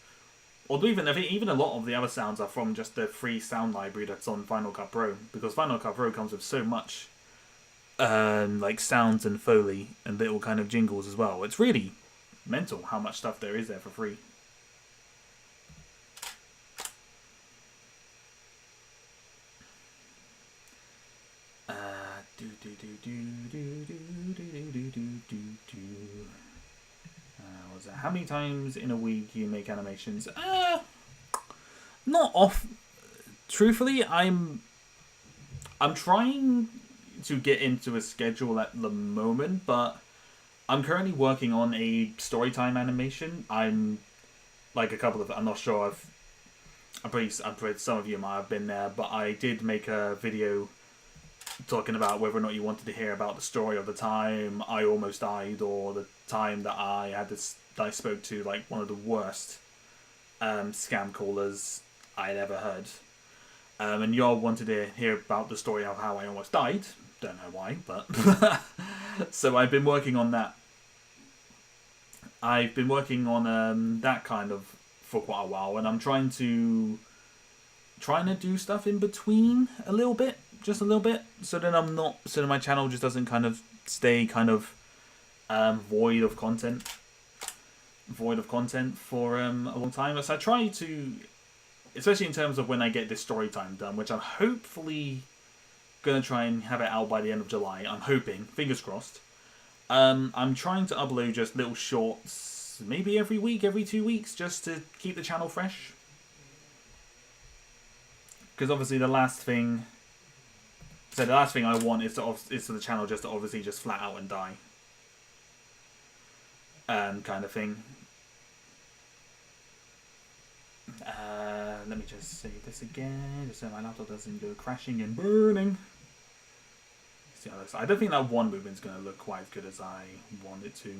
Or even I think even a lot of the other sounds are from just the free sound library that's on Final Cut Pro, because Final Cut Pro comes with so much like sounds and Foley and little kind of jingles as well. It's really mental how much stuff there is there for free. What's that? How many times in a week you make animations? Not off. Truthfully, I'm trying to get into a schedule at the moment, but I'm currently working on a storytime animation. I'm like a couple of. I'm not sure. I'm pretty. Some of you might have been there, but I did make a video talking about whether or not you wanted to hear about the story of the time I almost died, or the time that I spoke to like one of the worst scam callers I'd ever heard. And y'all wanted to hear about the story of how I almost died. Don't know why, but so I've been working on that. I've been working on that kind of for quite a while, and I'm trying to do stuff in between a little bit, just a little bit, so that my channel just doesn't kind of stay kind of void of content for a long time. So I try to, especially in terms of when I get this story time done, which I'm hopefully gonna try and have it out by the end of July. I'm hoping, fingers crossed. I'm trying to upload just little shorts, maybe every week, every 2 weeks, just to keep the channel fresh. Because obviously the last thing I want is for the channel just to obviously just flat out and die. Kind of thing. Let me just save this again, just so my laptop doesn't go crashing and burning. See how this. I don't think that one movement's going to look quite as good as I want it to.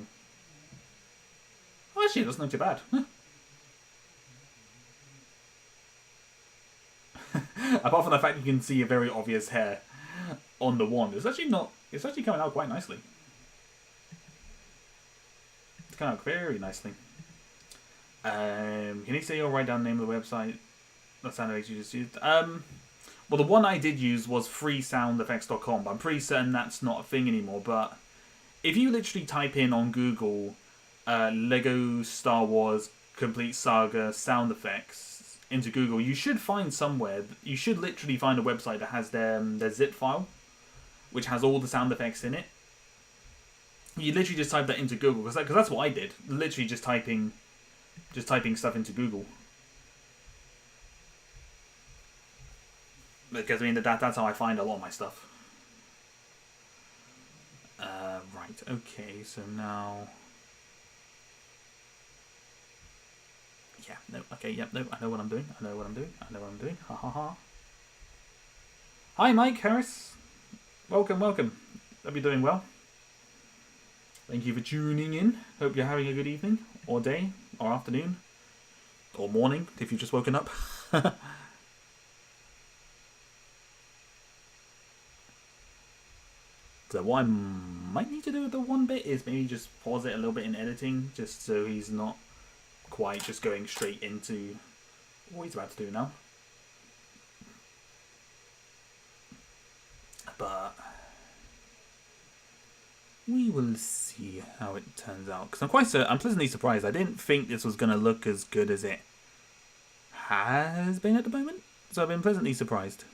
Oh, actually, it doesn't look too bad. Apart from the fact you can see a very obvious hair on the wand, it's actually coming out quite nicely. It's coming out very nicely. Can you say you'll write down the name of the website? That sound effects you just used. Well, the one I did use was freesoundeffects.com, but I'm pretty certain that's not a thing anymore. But if you literally type in on Google Lego Star Wars Complete Saga sound effects into Google, you should find somewhere. You should literally find a website that has their zip file, which has all the sound effects in it. You literally just type that into Google, because that's what I did. Literally just typing stuff into Google. Because I mean that's how I find a lot of my stuff. Right. Okay. So now. Yeah. No. Okay. Yep. No. I know what I'm doing. Ha ha ha. Hi, Mike Harris. Welcome. Hope you're doing well. Thank you for tuning in. Hope you're having a good evening, or day, or afternoon, or morning if you've just woken up. So what I might need to do with the one bit is maybe just pause it a little bit in editing, just so he's not quite just going straight into what he's about to do now. But we will see how it turns out. Because I'm pleasantly surprised. I didn't think this was going to look as good as it has been at the moment. So I've been pleasantly surprised.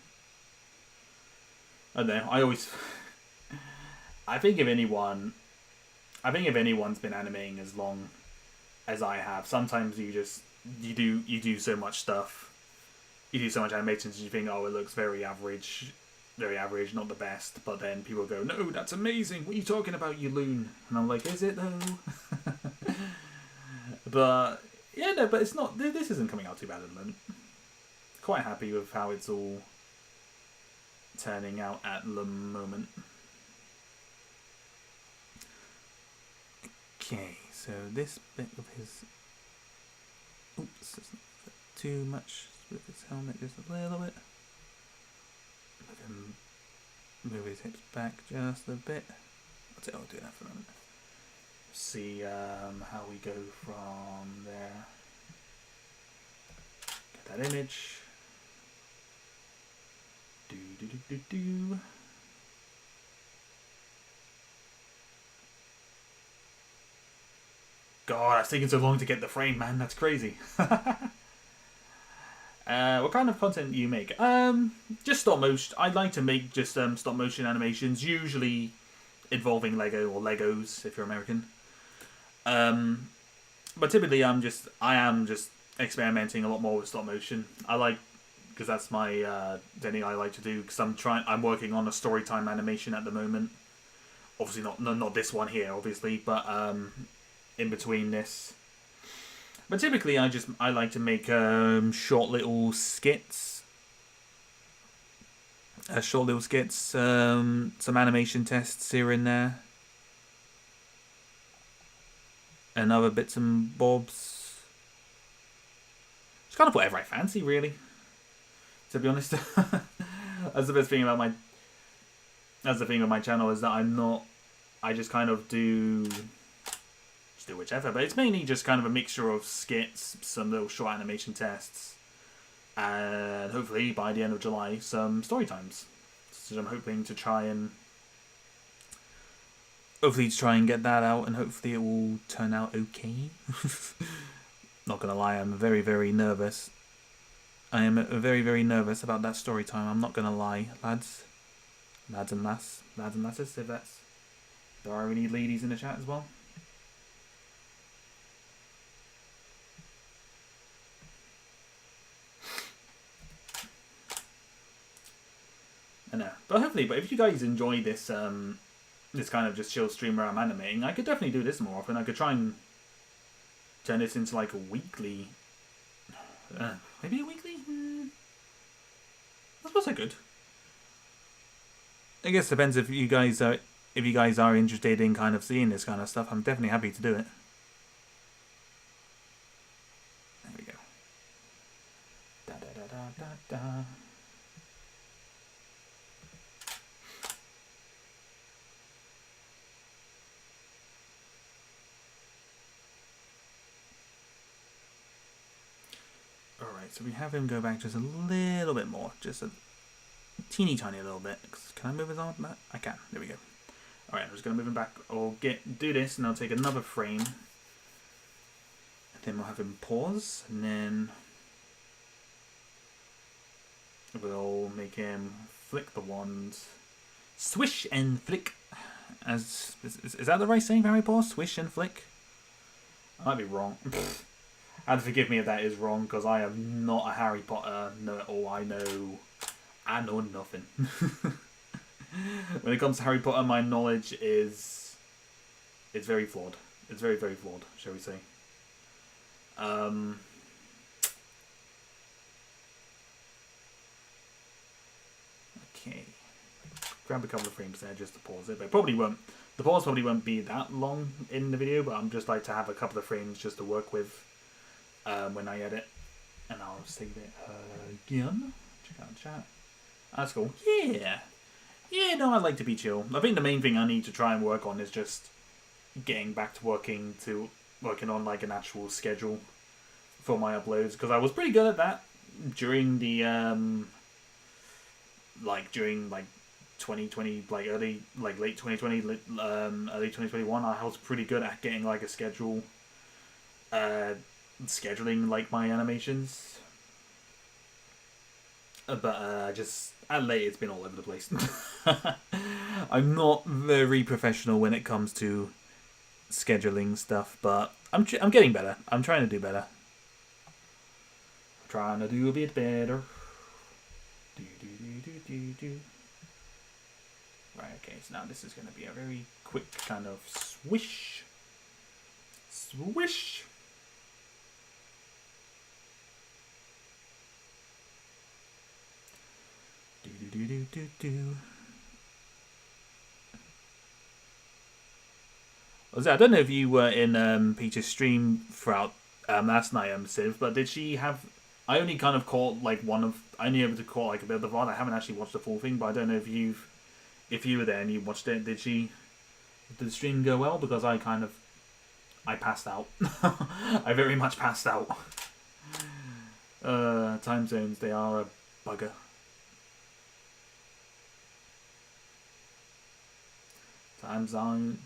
I don't know. I think if anyone's been animating as long as I have, sometimes you do so much stuff, you do so much animations, and you think, oh, it looks very average, not the best. But then people go, no, that's amazing. What are you talking about, you loon? And I'm like, is it though? But yeah, no, but it's not. This isn't coming out too bad at the moment. Quite happy with how it's all turning out at the moment. Okay, so this bit of his... Oops, that's not too much with his helmet, just a little bit. Let him move his hips back just a bit. I'll do that for a moment. See how we go from there. Get that image. Do. God, it's taking so long to get the frame, man. That's crazy. What kind of content do you make? Just stop motion. I like to make just stop motion animations, usually involving Lego or Legos if you're American. But typically I am just experimenting a lot more with stop motion. I like because that's my thing I like to do because I'm working on a story time animation at the moment. Obviously not this one here, obviously, but in between this. But typically, I like to make short little skits. Some animation tests here and there, and other bits and bobs. It's kind of whatever I fancy, really. To be honest, that's the best thing about my. That's the thing with my channel is that I just kind of do whichever, but it's mainly just kind of a mixture of skits, some little short animation tests, and hopefully by the end of July some story times. So I'm hoping to try and get that out, and hopefully it will turn out okay. Not gonna lie, I'm very, very nervous. I am very, very nervous about that story time. I'm not gonna lie, lads and lasses, if there are any ladies in the chat as well. I know, but if you guys enjoy this this kind of just chill stream where I'm animating, I could definitely do this more often. I could try and turn this into like a weekly, maybe a weekly. I suppose I could. I guess it depends if you guys are interested in kind of seeing this kind of stuff. I'm definitely happy to do it. There we go. Da da da da da da. Alright, so we have him go back just a little bit more. Just a teeny tiny little bit. Can I move his arm? I can. There we go. Alright, I'm just going to move him back. I'll do this and I'll take another frame. And then we'll have him pause. And then we'll make him flick the wand. Swish and flick. Is that the right saying, Harry Potter? Swish and flick? I might be wrong. And forgive me if that is wrong, because I am not a Harry Potter know-it-all. I know nothing. When it comes to Harry Potter, my knowledge it's very flawed. It's very, very flawed, shall we say. Okay. Grab a couple of frames there just to pause it, but the pause probably won't be that long in the video, but I'm just like to have a couple of frames just to work with when I edit. And I'll save it again. Check out the chat. That's cool. Yeah. Yeah, no, I like to be chill. I think the main thing I need to try and work on is just getting back to working on like an actual schedule for my uploads, because I was pretty good at that during the during 2020, late 2020, early 2021. I was pretty good at getting like a schedule, scheduling like my animations. But just at late, it's been all over the place. I'm not very professional when it comes to scheduling stuff, but I'm getting better. I'm trying to do better. I'm trying to do a bit better. Right, okay, so now this is going to be a very quick kind of swish. Swish! I don't know if you were in Peach's stream throughout last night, Civ, but did she have... I only kind of caught like I only able to caught like a bit of the VOD. I haven't actually watched the full thing, but I don't know if you were there and you watched it. Did the stream go well? Because I passed out. I very much passed out. Time zones, they are a bugger. Time zones.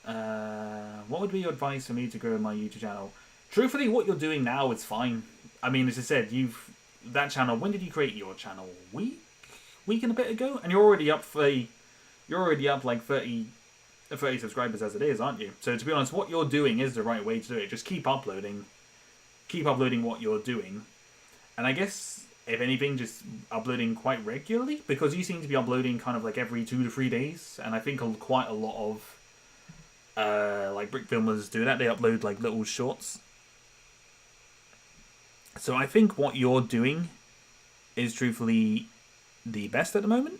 What would be your advice for me to grow my YouTube channel? Truthfully, what you're doing now is fine. I mean, as I said, that channel. When did you create your channel? Week and a bit ago, and you're already up like 30 subscribers as it is, aren't you? So to be honest, what you're doing is the right way to do it. Just keep uploading what you're doing, and I guess if anything, just uploading quite regularly, because you seem to be uploading kind of like every 2 to 3 days, and I think quite a lot of like brick filmers do that. They upload like little shorts. So I think what you're doing is truthfully the best at the moment.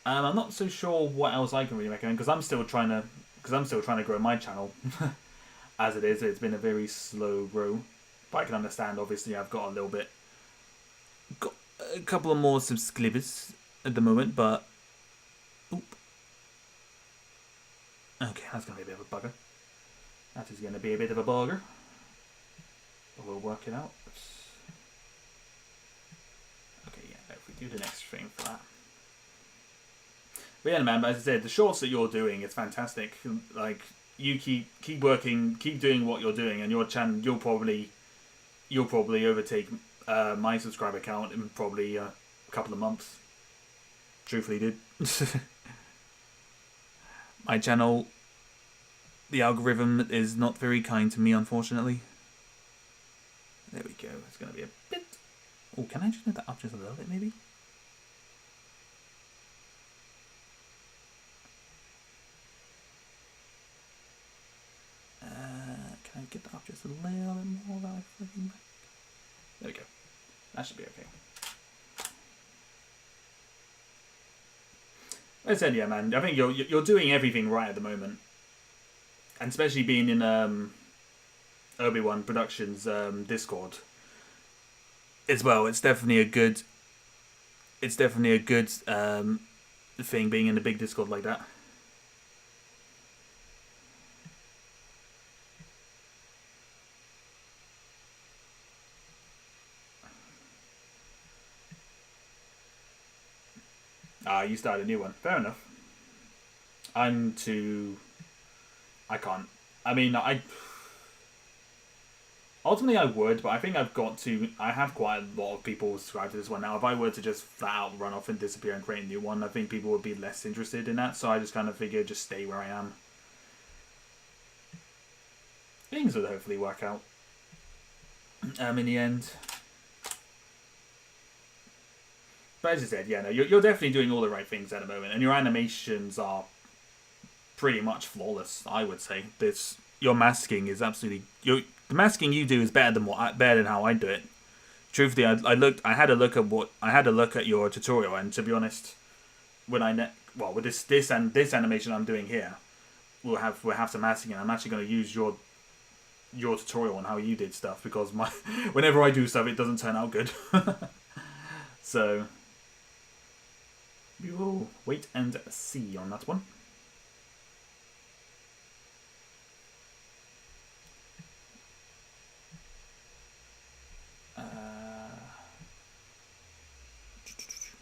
I'm not so sure what else I can really recommend, because I'm still trying to grow my channel. As it is, it's been a very slow grow, but I can understand. Obviously, I've got a couple of more subscribers at the moment, but oop. Okay, that's gonna be a bit of a bugger. That is gonna be a bit of a bugger. But we'll work it out. Okay, yeah, if we do the next thing for that. But yeah, man, as I said, the shorts that you're doing is fantastic. Like, you keep working, keep doing what you're doing, and your channel, you'll probably overtake my subscriber count in probably a couple of months. Truthfully, dude. My channel, the algorithm is not very kind to me, unfortunately. There we go. It's going to be a bit... Oh, can I just move that up just a little bit, maybe? Can I get that up just a little bit more? There we go. That should be okay. Like I said, yeah, man. I think you're doing everything right at the moment, and especially being in Obi-Wan Productions Discord as well. It's definitely a good thing being in a big Discord like that. You started a new one. Fair enough. I can't. I mean, ultimately I would, but I think I have quite a lot of people subscribed to this one now. If I were to just flat out run off and disappear and create a new one, I think people would be less interested in that, so I just kind of figured just stay where I am. Things would hopefully work out in the end. But as I said, yeah, no, you're definitely doing all the right things at the moment, and your animations are pretty much flawless, I would say. Your masking is absolutely... the masking you do is better than how I do it. Truthfully, I had a look at your tutorial, and to be honest, with this animation I'm doing here, we'll have some masking, and I'm actually going to use your tutorial on how you did stuff, because whenever I do stuff, it doesn't turn out good. So we will wait and see on that one.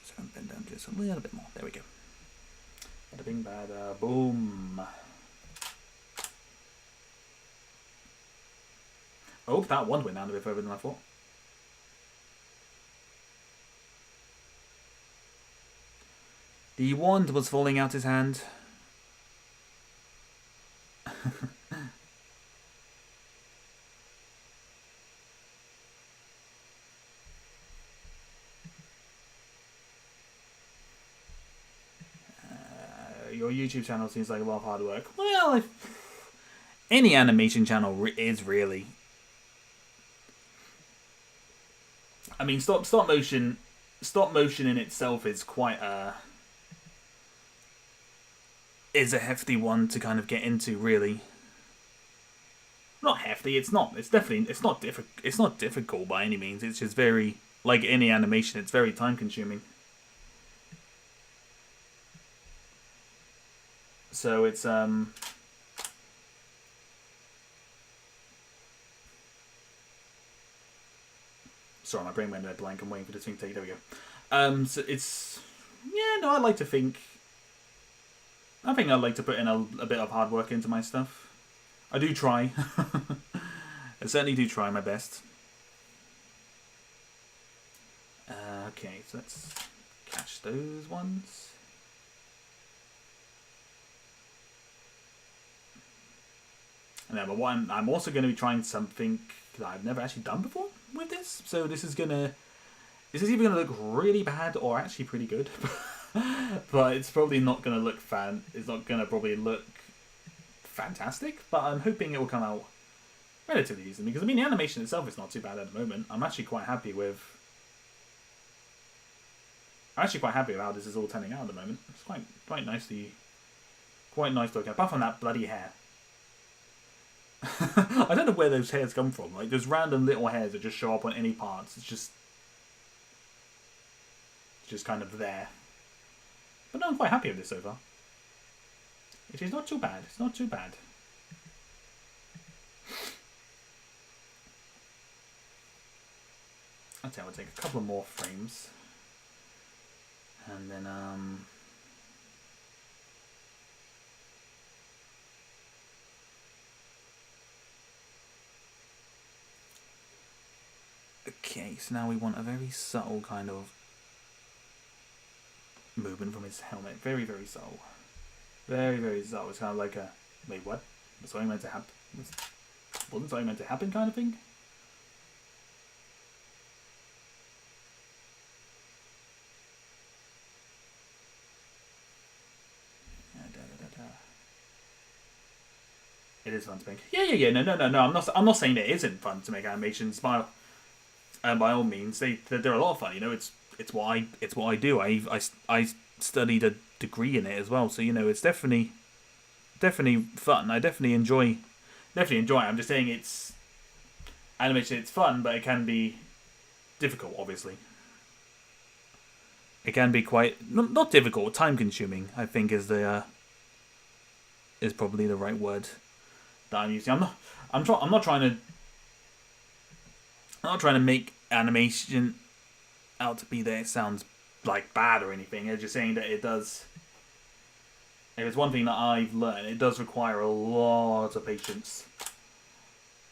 So bend down just a little bit more. There we go. Bada bing, bada boom. Oh, that one went down a bit further than I thought. The wand was falling out his hand. Your YouTube channel seems like a lot of hard work. Well, any animation channel is really. I mean, stop motion in itself is quite a hefty one to kind of get into, really. Not hefty. It's not difficult by any means. It's just very, like any animation, it's very time consuming. So it's sorry, my brain went blank. I'm waiting for this thing to take. There we go. So it's, yeah, no, I like to think I think I like to put in a bit of hard work into my stuff. I do try. I certainly do try my best. Okay, so let's catch those ones. And then, but what I'm also going to be trying something that I've never actually done before with this. So this is either going to look really bad or actually pretty good. But it's probably not going to look It's not going to probably look fantastic. But I'm hoping it will come out relatively easily, because I mean the animation itself is not too bad at the moment. I'm actually quite happy with how this is all turning out at the moment. It's quite nice looking. Apart from that bloody hair. I don't know where those hairs come from. Like, there's random little hairs that just show up on any parts. It's just kind of there. But no, I'm quite happy with this so far. It is not too bad. It's not too bad. I'll tell you, I'll take a couple more frames. And then, okay, so now we want a very subtle kind of movement from his helmet. Very, very subtle. Very, very subtle. It's kind of like a, wait, what? Was something meant to happen? Wasn't something meant to happen kind of thing? It is fun to make. Yeah. No. I'm not saying it isn't fun to make animations. By all means, they're a lot of fun. You know, it's what I do. I studied a degree in it as well, so you know, it's definitely fun. I definitely enjoy it. I'm just saying it's animation. It's fun, but it can be difficult. Obviously, it can be quite not difficult. Time consuming, I think, is probably the right word that I'm using. I'm not trying to make animation out to be that it sounds like bad or anything. I'm just saying that it does. If it's one thing that I've learned, it does require a lot of patience.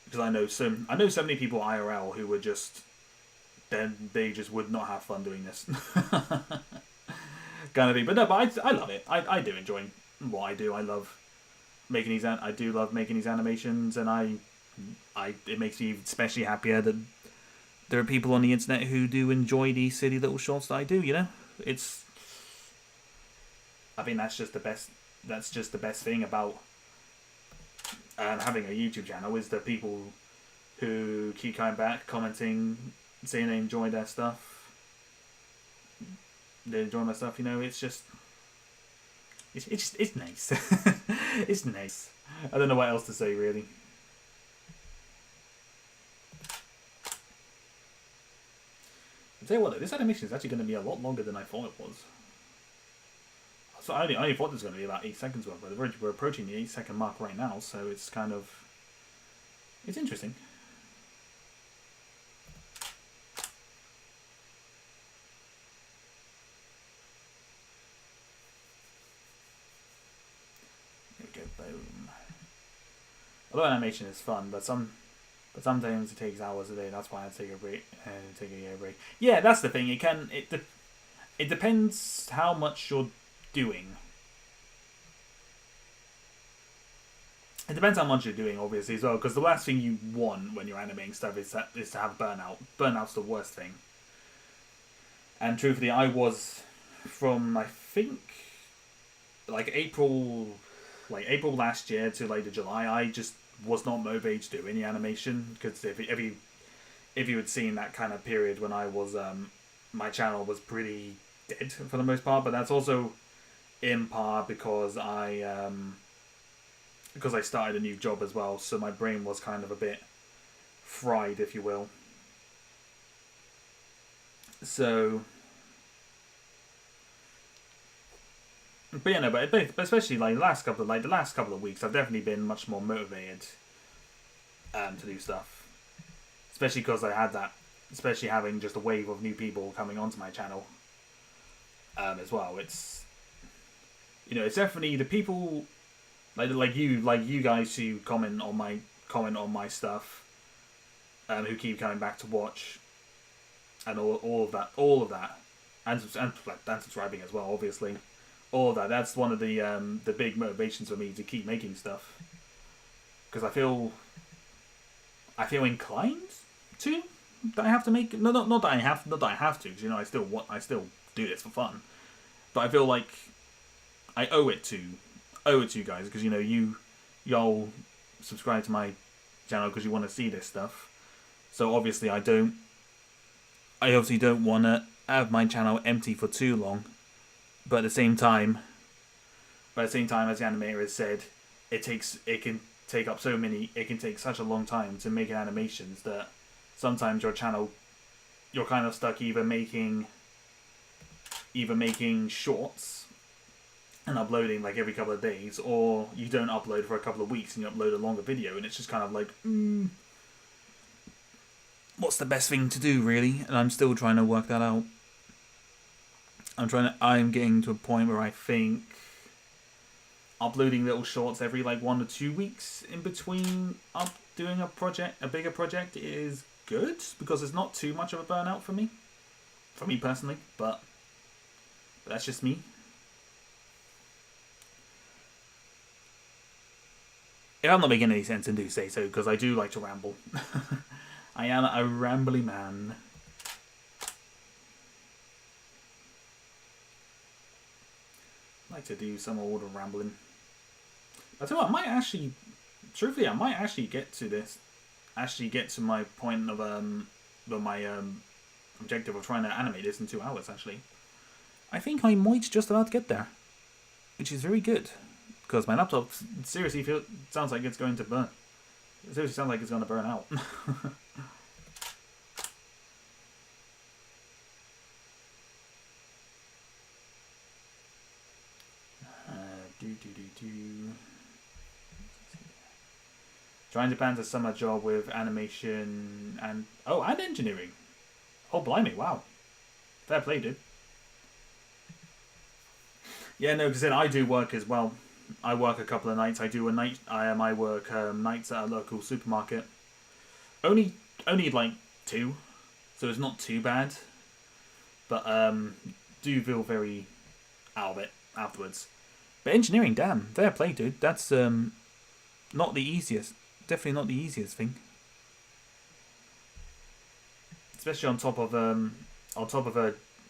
Because I know so many people IRL who were just they just would not have fun doing this kind of thing. But no, but I love it. I do enjoy what I do. I love making these. I do love making these animations, and it makes me especially happier that there are people on the internet who do enjoy these silly little shorts that I do. You know, I think that's just the best. That's just the best thing about having a YouTube channel, is the people who keep coming back, commenting, saying they enjoy their stuff. They enjoy my stuff. You know, it's nice. It's nice. I don't know what else to say, really. I'll tell you what, though, this animation is actually going to be a lot longer than I thought it was. So I only thought it was going to be about 8 seconds worth, but we're approaching the 8-second mark right now, so it's kind of... It's interesting. There we go, boom. Although animation is fun, but sometimes it takes hours a day. That's why I take a break. Take a year break. Yeah, that's the thing. It depends how much you're doing. It depends how much you're doing, obviously, as well. Because the last thing you want when you're animating stuff is to have burnout. Burnout's the worst thing. And truthfully, I was from, I think, like April last year to like the July. I just was not motivated to do any animation, because if you had seen that kind of period when I was my channel was pretty dead for the most part. But that's also in part because I started a new job as well, so my brain was kind of a bit fried, if you will. So, but yeah, no, but especially like the last couple of weeks, I've definitely been much more motivated to do stuff, especially because I had that, especially having just a wave of new people coming onto my channel as well. you know, it's definitely the people like you guys who comment on my stuff, who keep coming back to watch, and all of that, and subscribing as well, obviously. All of that. That's one of the big motivations for me to keep making stuff, because I feel inclined to that I have to make not that I have to, because you know I still do this for fun, but I feel like I owe it to you guys, because you know y'all subscribe to my channel because you want to see this stuff. So obviously I obviously don't want to have my channel empty for too long, but at the same time, as the animator has said, it can take such a long time to make animations that sometimes your channel, you're kind of stuck either making shorts and uploading like every couple of days, or you don't upload for a couple of weeks and you upload a longer video, and it's just kind of like, what's the best thing to do, really? And I'm still trying to work that out. I'm getting to a point where I think uploading little shorts every like 1 or 2 weeks in between doing a bigger project is good, because it's not too much of a burnout for me personally, but that's just me. If I'm not making any sense, then do say so, because I do like to ramble. I am a rambly man. I like to do some old rambling. I tell you what, I might actually get to this. Actually get to my point of my objective of trying to animate this in 2 hours, actually. I think I might just about get there, which is very good, because my laptop seriously sounds like it's going to burn. It seriously sounds like it's going to burn out. Trying to plan a summer job with animation and engineering. Oh blimey! Wow, fair play, dude. Yeah, no, because then I do work as well. I work a couple of nights. I work nights at a local supermarket. Only like 2, so it's not too bad. But do feel very out of it afterwards. But engineering, damn, fair play, dude. That's not the easiest. Definitely not the easiest thing. Especially on top of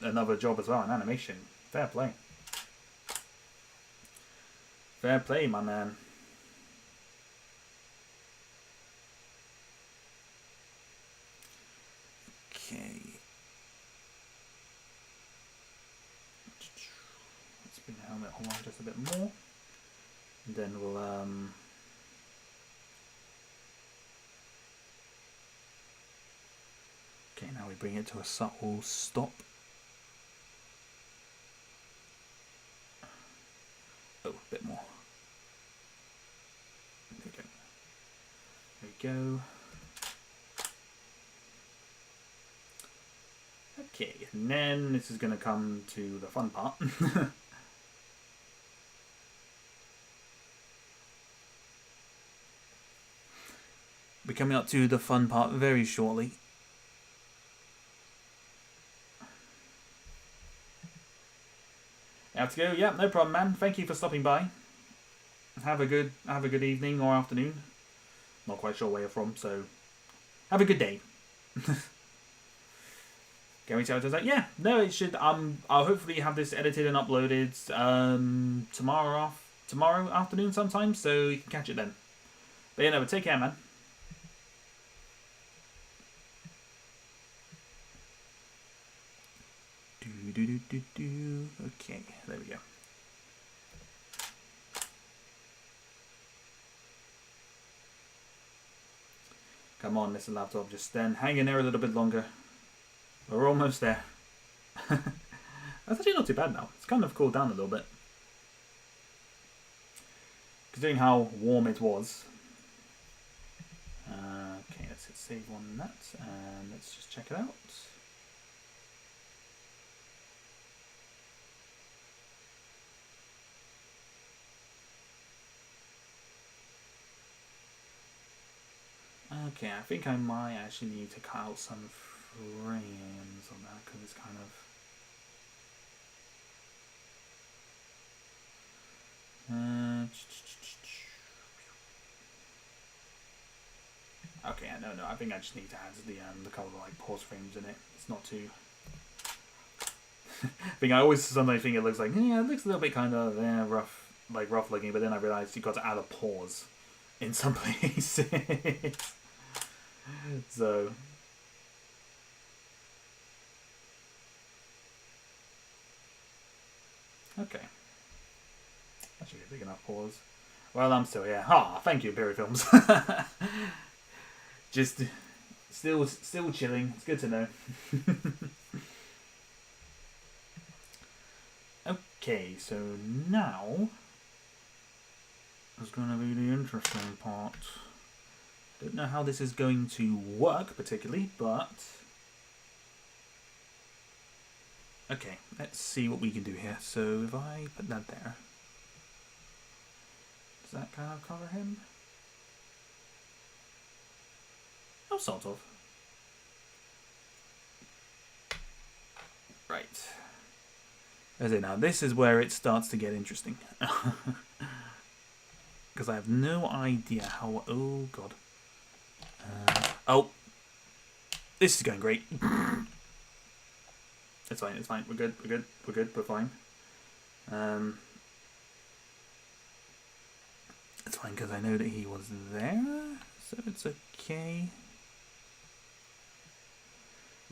another job as well in animation. Fair play. Fair play, my man. Okay. Let's bring the helmet on just a bit more. And then we'll okay, now we bring it to a subtle stop. Oh, a bit more. There we go. There we go. Okay, and then this is going to come to the fun part. We're coming up to the fun part very shortly. Have to go? Yeah, no problem, man. Thank you for stopping by. Have a good evening or afternoon. Not quite sure where you're from, so have a good day. Can we see how it does that? Yeah, no, it should. I'll hopefully have this edited and uploaded tomorrow afternoon sometime, so you can catch it then. But yeah, no, but take care, man. Okay, there we go. Come on, Mr. Laptop, just hang in there a little bit longer. We're almost there. That's actually not too bad now. It's kind of cooled down a little bit, considering how warm it was. Okay, let's hit save on that, and let's just check it out. Okay, I think I might actually need to cut out some frames on that because it's kind of... okay, no, I think I just need to add the couple of like pause frames in it. It's not too... I think I always sometimes think it looks like, yeah, it looks a little bit kind of rough, like rough looking, but then I realized you got to add a pause in some places. So okay, that should be a big enough pause. Well, I'm still here. Ah, thank you, Imperial Films. Just still chilling. It's good to know. Okay, so now is going to be the interesting part. Don't know how this is going to work particularly, but okay, let's see what we can do here. So if I put that there, does that kind of cover him? Oh, sort of. Right. As in, now this is where it starts to get interesting. Because I have no idea how... oh, God. Oh. This is going great. It's fine, it's fine. We're good, we're fine. It's fine because I know that he was there, so it's okay.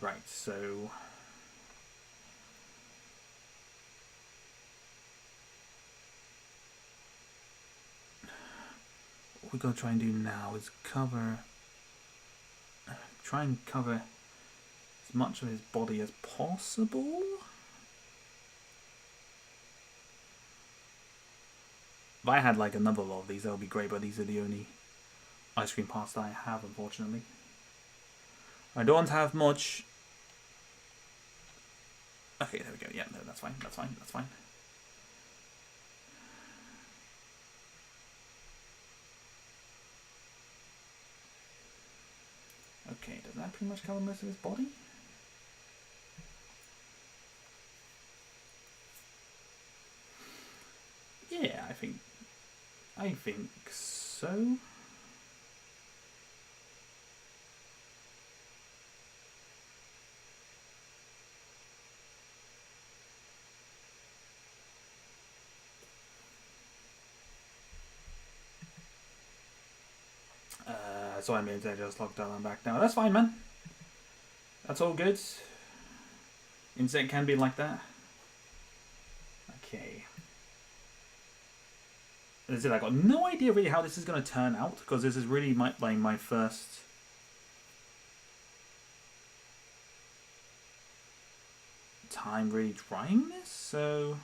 Right, so... what we're going to try and do now is try and cover as much of his body as possible. If I had like another lot of these, that would be great, but these are the only ice cream parts that I have, unfortunately. I don't have much. Okay, there we go. Yeah, no, that's fine. Okay, does that pretty much cover most of his body? Yeah, I think so. So I mean, I just locked down and back now. That's fine, man. That's all good. Insect can be like that. Okay. As I said, I got no idea really how this is going to turn out because this is really my first time really trying this. So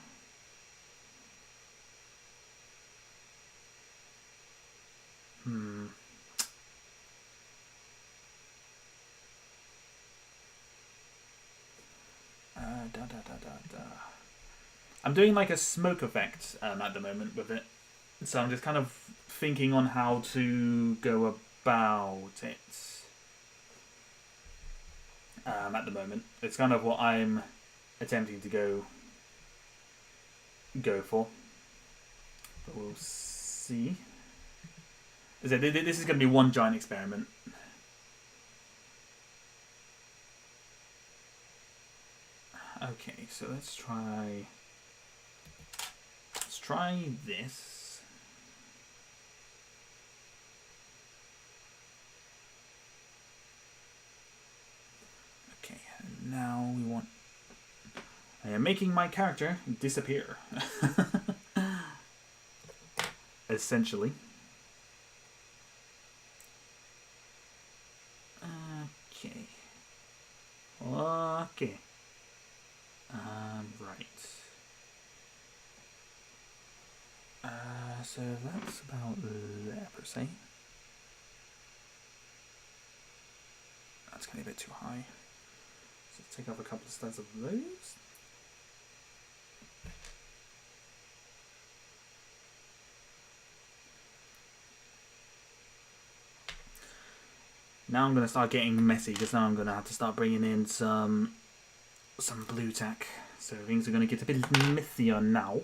I'm doing like a smoke effect at the moment with it, so I'm just kind of thinking on how to go about it at the moment. It's kind of what I'm attempting to go for, but we'll see. This is going to be one giant experiment. Okay, so let's try this. Okay, and now we want... I am making my character disappear. Essentially. Okay. Okay. Right. So that's about there per se. That's getting a bit too high. So let's take off a couple of studs of those. Now I'm going to start getting messy, because now I'm going to have to start bringing in some blue tack. So things are going to get a bit messier now.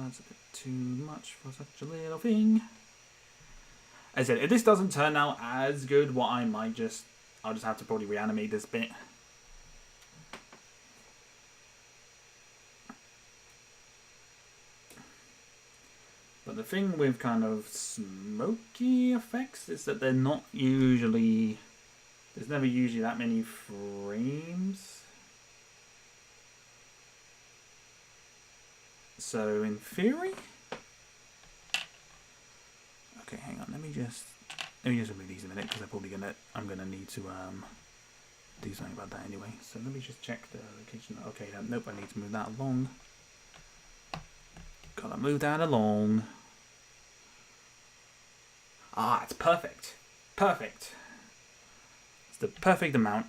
It's a bit too much for such a little thing. As I said, if this doesn't turn out as good, I'll just have to probably reanimate this bit. But the thing with kind of smoky effects is that they're not usually... There's never usually that many frames. So in theory... Okay, hang on, let me just remove these a minute, because I'm gonna need to do something about that anyway. So let me just check the location. Okay, nope, I need to move that along. Gotta move that along. Ah, it's perfect. Perfect. It's the perfect amount.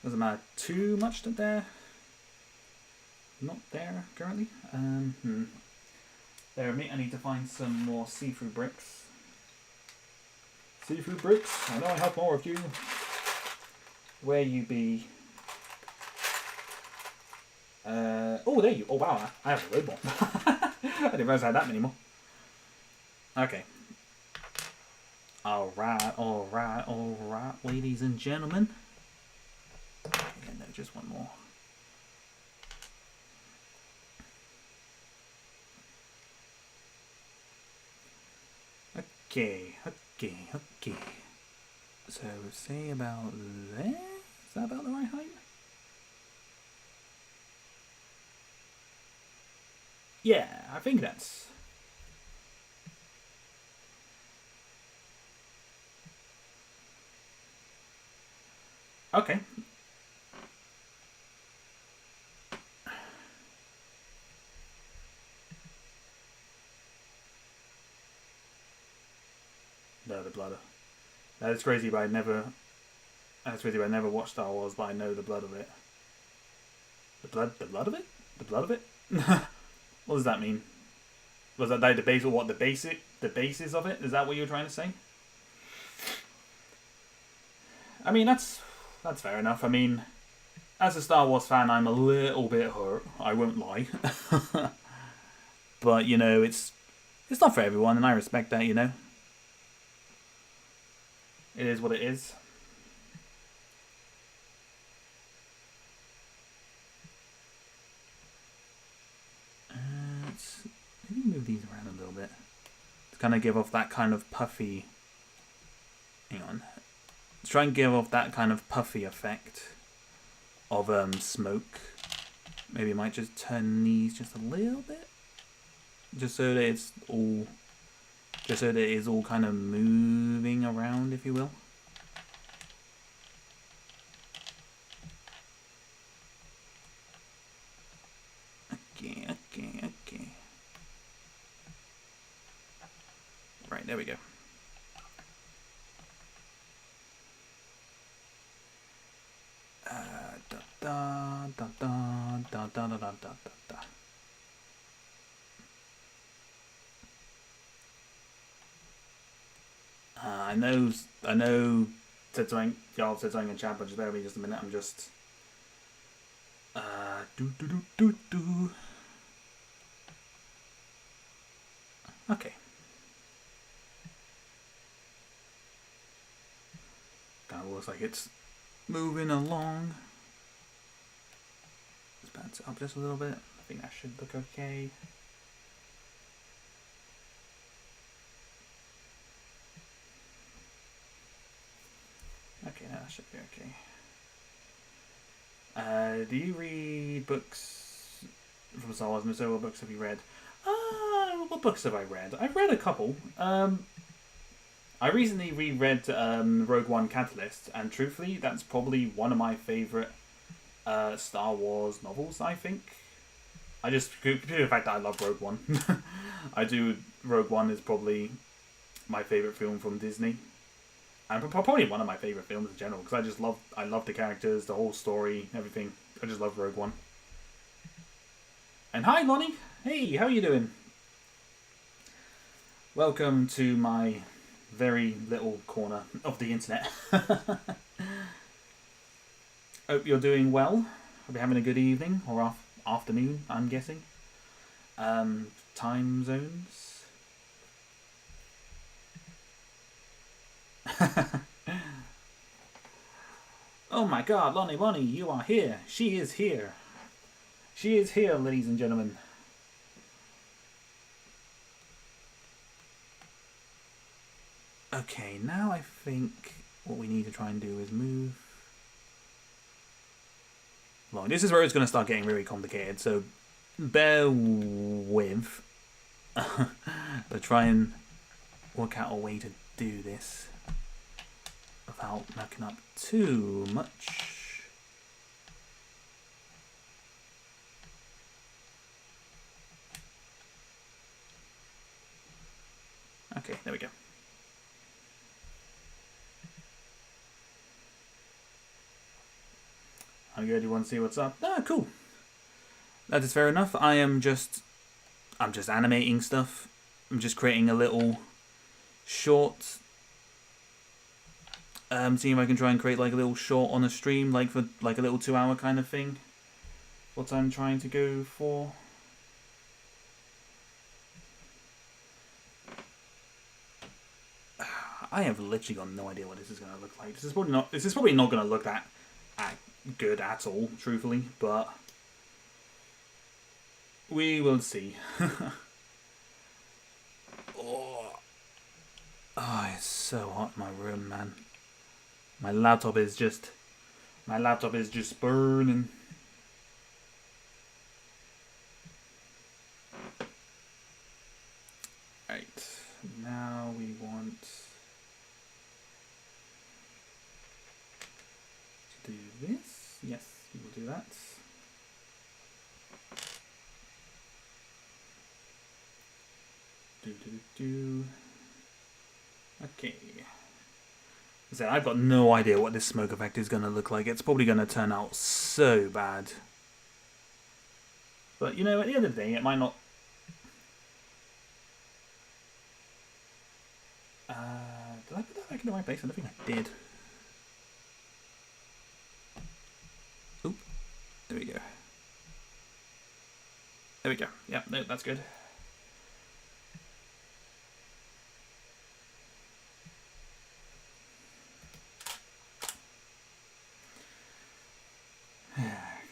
Doesn't matter too much that they're not there currently. There with me, I need to find some more see-through bricks. See-through bricks, I know I have more of you. Where you be? Oh, there you. Oh wow, I have a robot. I didn't realize I had that many more. Okay. Alright, ladies and gentlemen. Yeah, no, just one more. Okay. So, say about there? Is that about the right height? Yeah, I think that's... Okay. No, the blood. That's crazy, but I never... That's crazy, but I never watched Star Wars, but I know the blood of it. The blood of it? The blood of it? What does that mean? Was that the base, or what, the basis of it? Is that what you were trying to say? I mean, that's fair enough. I mean, as a Star Wars fan, I'm a little bit hurt. I won't lie. But, you know, it's not for everyone, and I respect that, you know. It is what it is. Maybe move these around a little bit to kind of give off that kind of puffy... Hang on. Let's try and give off that kind of puffy effect of smoke. Maybe I might just turn these just a little bit, just so that it's all kind of moving around, if you will. Okay. Right, there we go. I know y'all said something in chat, but just bear with me just a minute. I'm just Okay. Kind of looks like it's moving along. Let's bounce it up just a little bit. I think that should look okay. Okay, now that should be okay. Do you read books from Star Wars? So what books have you read? What books have I read? I've read a couple. I recently reread Rogue One Catalyst, and truthfully, that's probably one of my favourite Star Wars novels, I think. I just, due to the fact that I love Rogue One. Rogue One is probably my favourite film from Disney. And probably one of my favourite films in general, because I love the characters, the whole story, everything. I just love Rogue One. And hi, Lonnie. Hey, how are you doing? Welcome to my very little corner of the internet. Hope you're doing well. Hope you're having a good evening or afternoon, I'm guessing. Time zones. Oh my god, Lonnie, you are here. She is here. She is here, ladies and gentlemen. Okay, now I think what we need to try and do is move along. This is where it's going to start getting really complicated, so bear with. But try and work out a way to do this without mucking up too much. Okay, there we go. I'm good. You want to see what's up? Ah, cool. That is fair enough. I'm just animating stuff. I'm just creating a little short. Seeing if I can try and create like a little short on a stream, like for like a little 2-hour kind of thing. What I'm trying to go for. I have literally got no idea what this is going to look like. This is probably not going to look that good at all, truthfully, but we will see. Oh, it's so hot in my room, man. My laptop is just burning. Right, now we want to do this. Yes, we will do that. Okay. So I've got no idea what this smoke effect is going to look like. It's probably going to turn out so bad. But, you know, at the end of the day, it might not... did I put that back in the right place? I don't think I did. Oop. There we go. There we go. Yeah, no, that's good.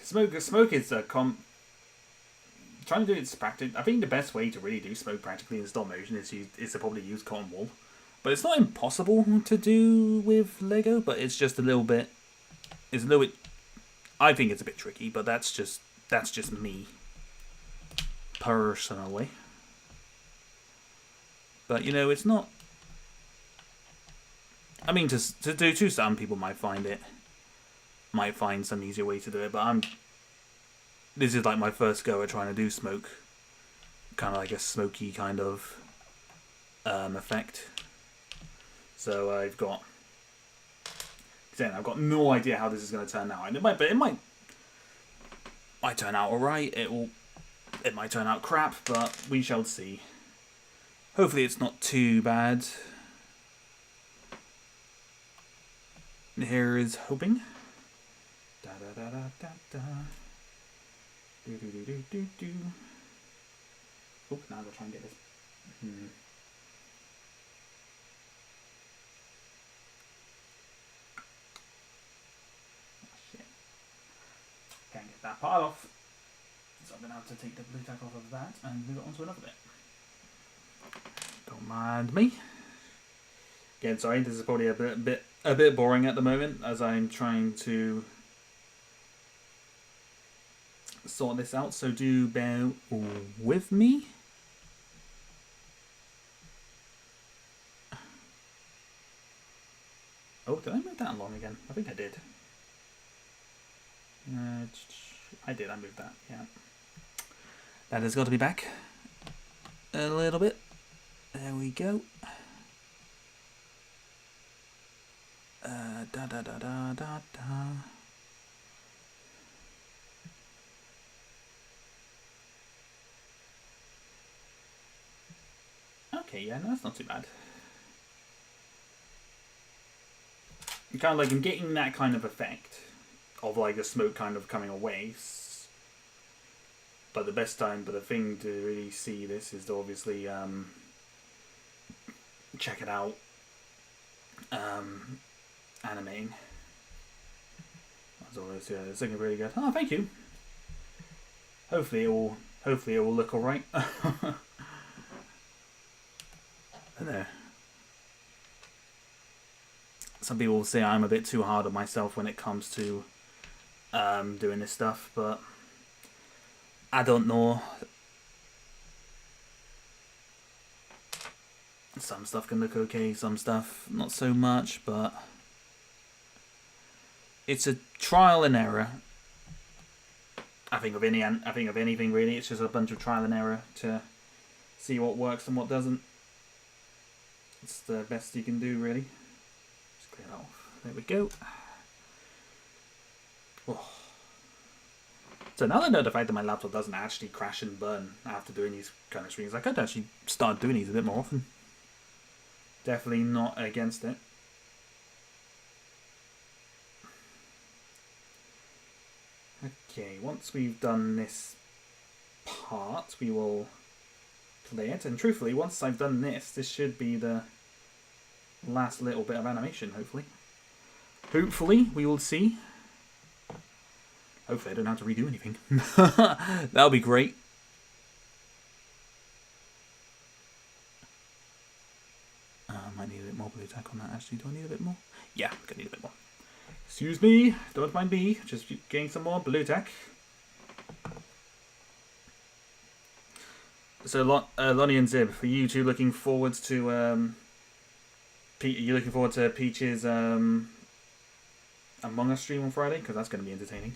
Smoke is trying to do it practically. I think the best way to really do smoke practically in stop motion is to probably use cotton wool. But it's not impossible to do with Lego, but it's just a little bit. It's a little bit. I think it's a bit tricky, but that's just me personally. But you know, it's not. I mean, to some people might find some easier way to do it, but this is like my first go at trying to do smoke, kind of like a smoky kind of effect. So I've got no idea how this is going to turn out, and it might turn out alright. It might turn out crap, but we shall see. Hopefully, it's not too bad. Here is hoping. Da da da da da da. Do do do do do do. Oh, now I'll try and get this. Oh, shit. Can't get that part off. So I'm going to have to take the blue tack off of that and move it onto another bit. Don't mind me. Again, sorry, this is probably a bit boring at the moment as I'm trying to sort this out, so do bear with me. Oh, did I move that along again? I think I did. I moved that, yeah. That has got to be back a little bit. There we go. Da da da da da da. Okay, yeah, no, that's not too bad. I'm kind of like, I'm getting that kind of effect of like the smoke kind of coming away. But the thing to really see this is to obviously check it out. Animating. As always, yeah, it's looking really good. Oh, thank you. Hopefully it will look alright. There. Some people will say I'm a bit too hard on myself when it comes to doing this stuff, but I don't know. Some stuff can look okay, some stuff not so much, but it's a trial and error. I think of anything really, it's just a bunch of trial and error to see what works and what doesn't. It's the best you can do, really. Just clear that off. There we go. Oh. So now that I know the fact that my laptop doesn't actually crash and burn after doing these kind of streams, I could actually start doing these a bit more often. Definitely not against it. Okay, once we've done this part, we will play it. And truthfully, once I've done this should be the last little bit of animation, hopefully. Hopefully, we will see. Hopefully I don't have to redo anything. That'll be great. Might need a bit more blue tack on that, actually. Do I need a bit more? Yeah, I'm gonna need a bit more. Excuse me, don't mind me. Just getting some more blue tack. So, Lonnie and Zib, for you two looking forward to Peach's Among Us stream on Friday? Because that's going to be entertaining.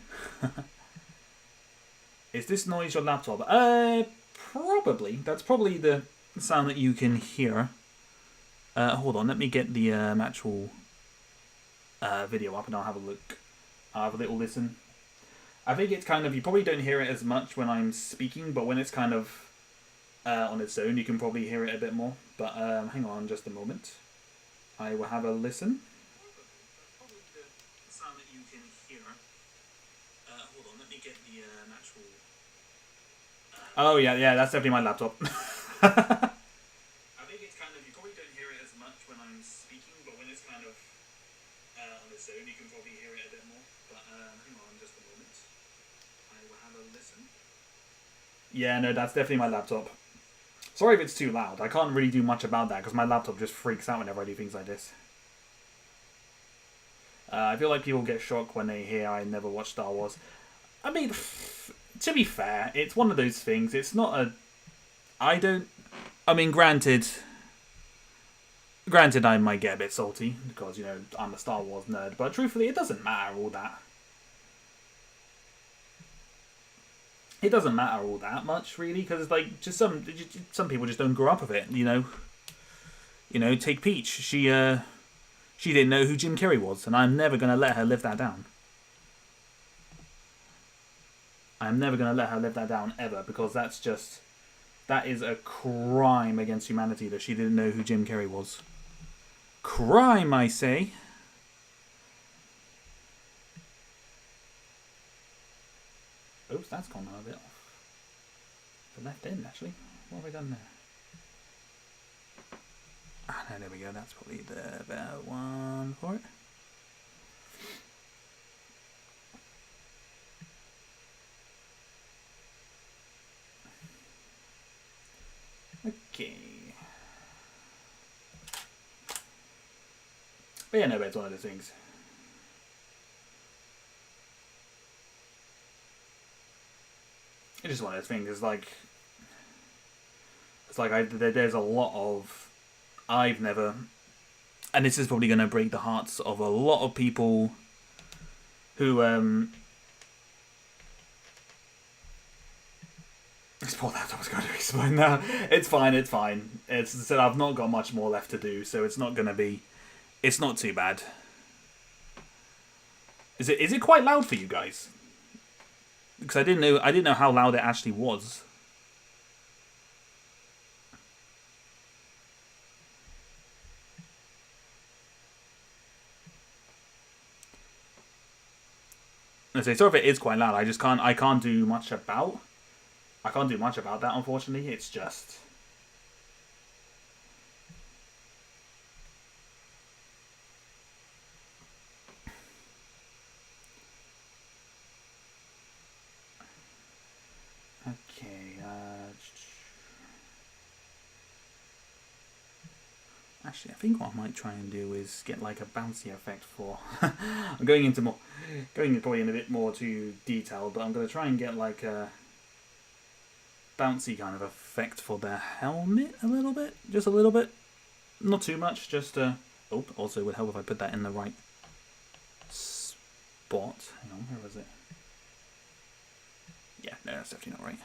Is this noise your laptop? Probably. That's probably the sound that you can hear. Hold on, let me get the actual video up and I'll have a look. I'll have a little listen. I think it's kind of, you probably don't hear it as much when I'm speaking, but when it's kind of on its own, you can probably hear it a bit more. But hang on just a moment. I will have a listen. Probably the sound that you can hear. Hold on, let me get the actual... Oh yeah, that's definitely my laptop. I think it's kind of, you probably don't hear it as much when I'm speaking, but when it's kind of on its own, you can probably hear it a bit more. But hang on just a moment. I will have a listen. Yeah, no, that's definitely my laptop. Sorry if it's too loud. I can't really do much about that because my laptop just freaks out whenever I do things like this. I feel like people get shocked when they hear I never watched Star Wars. I mean, to be fair, it's one of those things. It's not a... I mean, granted, I might get a bit salty because, you know, I'm a Star Wars nerd. But truthfully, it doesn't matter all that. It doesn't matter all that much, really, because it's like just some people just don't grow up with it, you know. You know, take Peach. She didn't know who Jim Carrey was, and I'm never gonna let her live that down. I'm never gonna let her live that down ever, because that is a crime against humanity that she didn't know who Jim Carrey was. Crime, I say. Oops, that's gone a bit off the left end, actually. What have I done there? Ah, no, there we go. That's probably the better one for it. Okay. But yeah, no, but it's one of those things. It's just one of those things. It's like there's a lot of I've never, and this is probably going to break the hearts of a lot of people who This poor laptop was going to explode now. It's fine, it's fine. It's said I've not got much more left to do, so it's not going to be... It's not too bad. Is it quite loud for you guys? Because I didn't know how loud it actually was. So if it is quite loud, I can't do much about that, unfortunately. It's just... Okay, actually, I think what I might try and do is get like a bouncy effect for... I'm going probably in a bit more too detailed, but I'm going to try and get like a bouncy kind of effect for the helmet a little bit. Just a little bit. Not too much, just... Oh, also it would help if I put that in the right spot. Hang on, where was it? Yeah, no, that's definitely not right.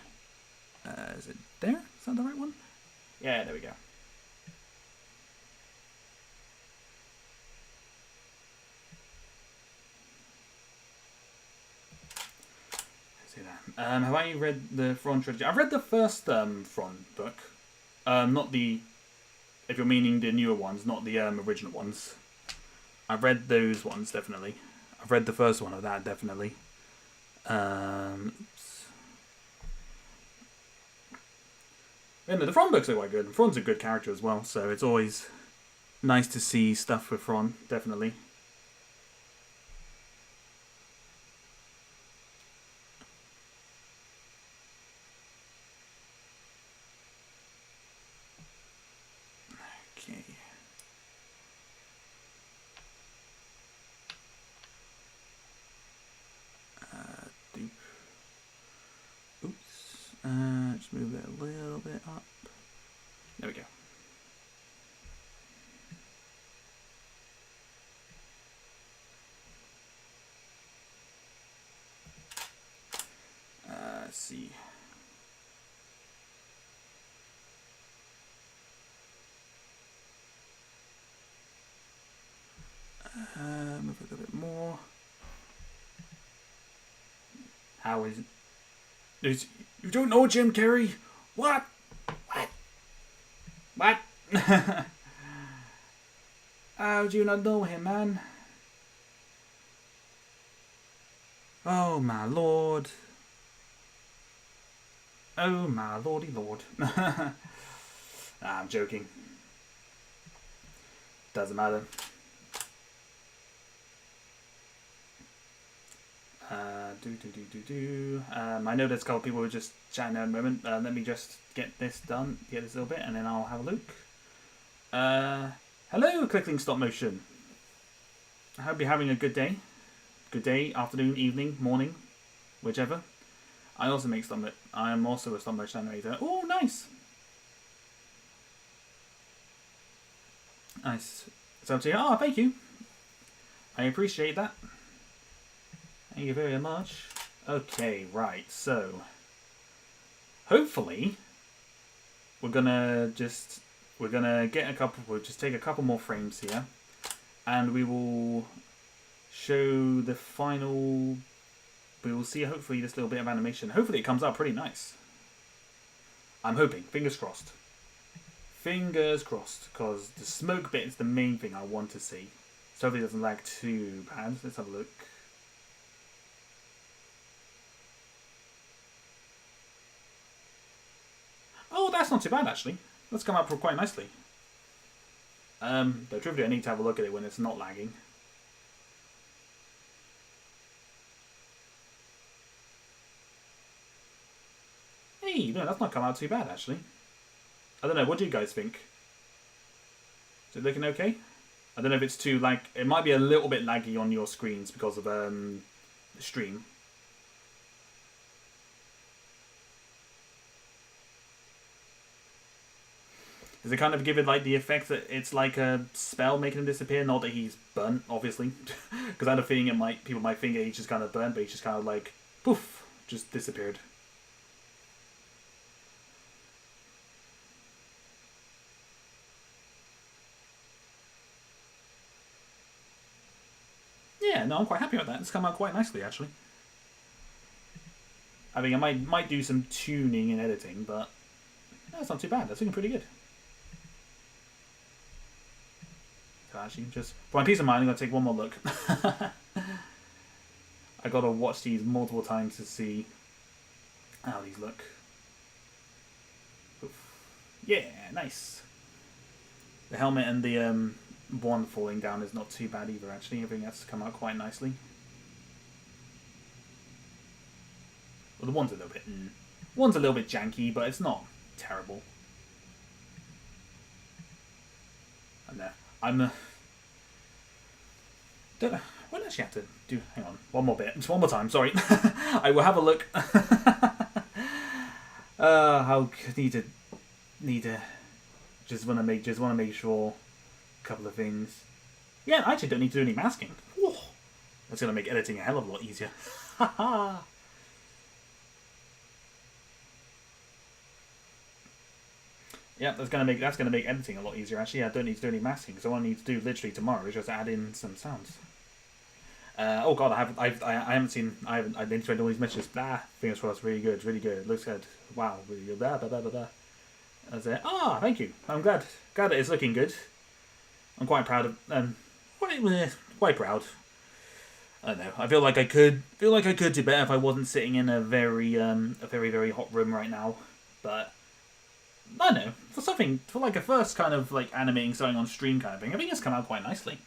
Is it there? Is that the right one? Yeah, there we go. Have I read the Thrawn trilogy? I've read the first Thrawn book. Not the... If you're meaning the newer ones, not the original ones. I've read those ones, definitely. I've read the first one of that, definitely. Yeah, no, the Thrawn books are quite good. Thrawn's a good character as well, so it's always nice to see stuff with Thrawn, definitely. Okay. Oops. Just move it a little bit up. There we go. Let's see. Move it a little bit more. How is it? You don't know Jim Carrey? What? What? How do you not know him, man? Oh my lord. Oh my lordy lord. I'm joking. Doesn't matter. I know there's a couple of people who are just chatting at the moment. Let me just get this done, get this little bit, and then I'll have a look. Hello, Clickling Stop Motion. I hope you're having a good day. Good day, afternoon, evening, morning, whichever. I also make stop motion. I am also a stop motion animator. Oh, nice. Nice. So, thank you. I appreciate that. Thank you very much. Okay, right. So, hopefully, we're gonna get a couple. We'll just take a couple more frames here, and we will show the final. We will see. Hopefully, this little bit of animation. Hopefully, it comes out pretty nice. I'm hoping. Fingers crossed. Fingers crossed, because the smoke bit is the main thing I want to see. So hopefully, it doesn't lag too bad. Let's have a look. Oh, that's not too bad, actually. That's come out quite nicely. The truth is, I need to have a look at it when it's not lagging. Hey, no, that's not come out too bad, actually. I don't know, what do you guys think? Is it looking okay? I don't know if it's too, it might be a little bit laggy on your screens because of the stream. Does it kind of give it the effect that it's like a spell making him disappear? Not that he's burnt, obviously, because I had a feeling people might think he's just kind of burnt, but he's just kind of poof, just disappeared. no, I'm quite happy with that. It's come out quite nicely, actually. I mean, I might do some tuning and editing, but no, it's not too bad. That's looking pretty good. So actually, just for my peace of mind, I'm going to take one more look. I got to watch these multiple times to see how these look. Oof. Yeah, nice. The helmet and the one falling down is not too bad either, actually. Everything has come out quite nicely. Well, the one's a little bit janky, but it's not terrible. And don't know. What actually have to do? Hang on, one more bit. Just one more time. Sorry, I will have a look. How need to just want to make sure a couple of things. Yeah, I actually don't need to do any masking. Whoa. That's gonna make editing a hell of a lot easier. Yeah, that's gonna make editing a lot easier. Actually, I don't need to do any masking. So all I need to do literally tomorrow is just add in some sounds. Oh god, I didn't read all these messages. Fingers crossed, really good, looks good. Wow, really good. Blah blah blah blah blah. That's it. Ah, thank you. I'm glad that it's looking good. I'm quite proud of quite proud. I don't know. I feel like I could do better if I wasn't sitting in a very very hot room right now. But I don't know, for like a first kind of like animating something on stream kind of thing, I think it's come out quite nicely.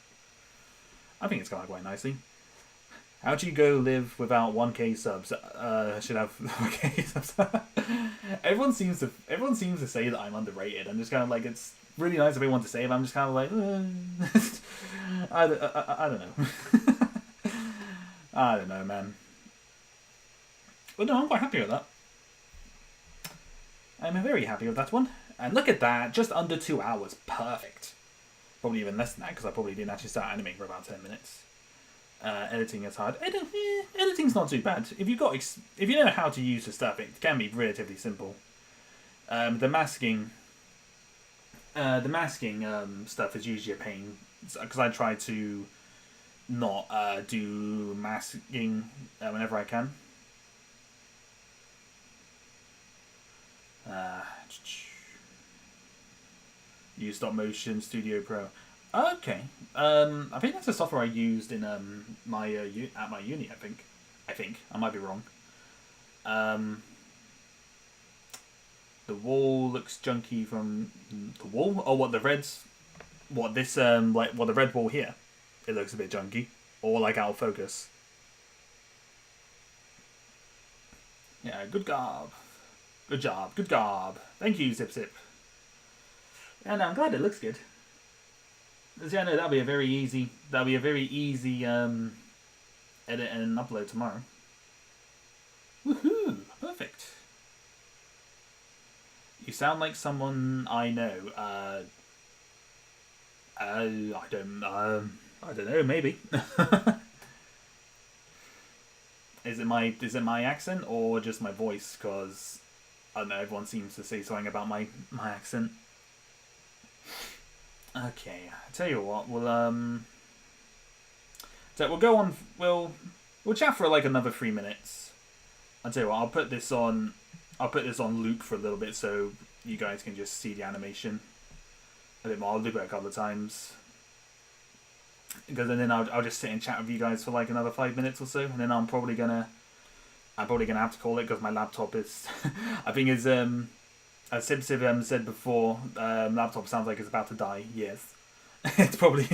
How do you go live without 1k subs? Should have 1k subs. Everyone seems to say that I'm underrated. I'm just kind of like, it's really nice of everyone to say it, but I'm just kind of like, I don't know. I don't know, man. But no, I'm quite happy with that. I'm very happy with that one. And look at that, just under 2 hours. Perfect. Probably even less than that, because I probably didn't actually start animating for about 10 minutes. Editing is hard. Editing's not too bad. If you know how to use the stuff, it can be relatively simple. The masking stuff is usually a pain, because I try to not do masking whenever I can. Use Stop Motion Studio Pro. Okay. I think that's the software I used in my at my uni. I think I might be wrong. The wall looks junky from the wall. Oh, what the reds? What this like? What the red wall here? It looks a bit junky, or like out of focus. Yeah, good job. Good job. Good job. Thank you, Zip Zip. And I'm glad it looks good. Yeah, no, that'll be a very easy edit and upload tomorrow. Woohoo! Perfect. You sound like someone I know. I don't know. Maybe. Is it my accent or just my voice? Because I don't know. Everyone seems to say something about my accent. Okay, I tell you what, we'll go on. We'll chat for like another 3 minutes. I tell you what, I'll put this on loop for a little bit so you guys can just see the animation a bit more. I'll loop it a couple of times because then I'll just sit and chat with you guys for like another 5 minutes or so, and then I'm probably gonna have to call it because my laptop is I think is as Sib said before, laptop sounds like it's about to die. Yes. it's probably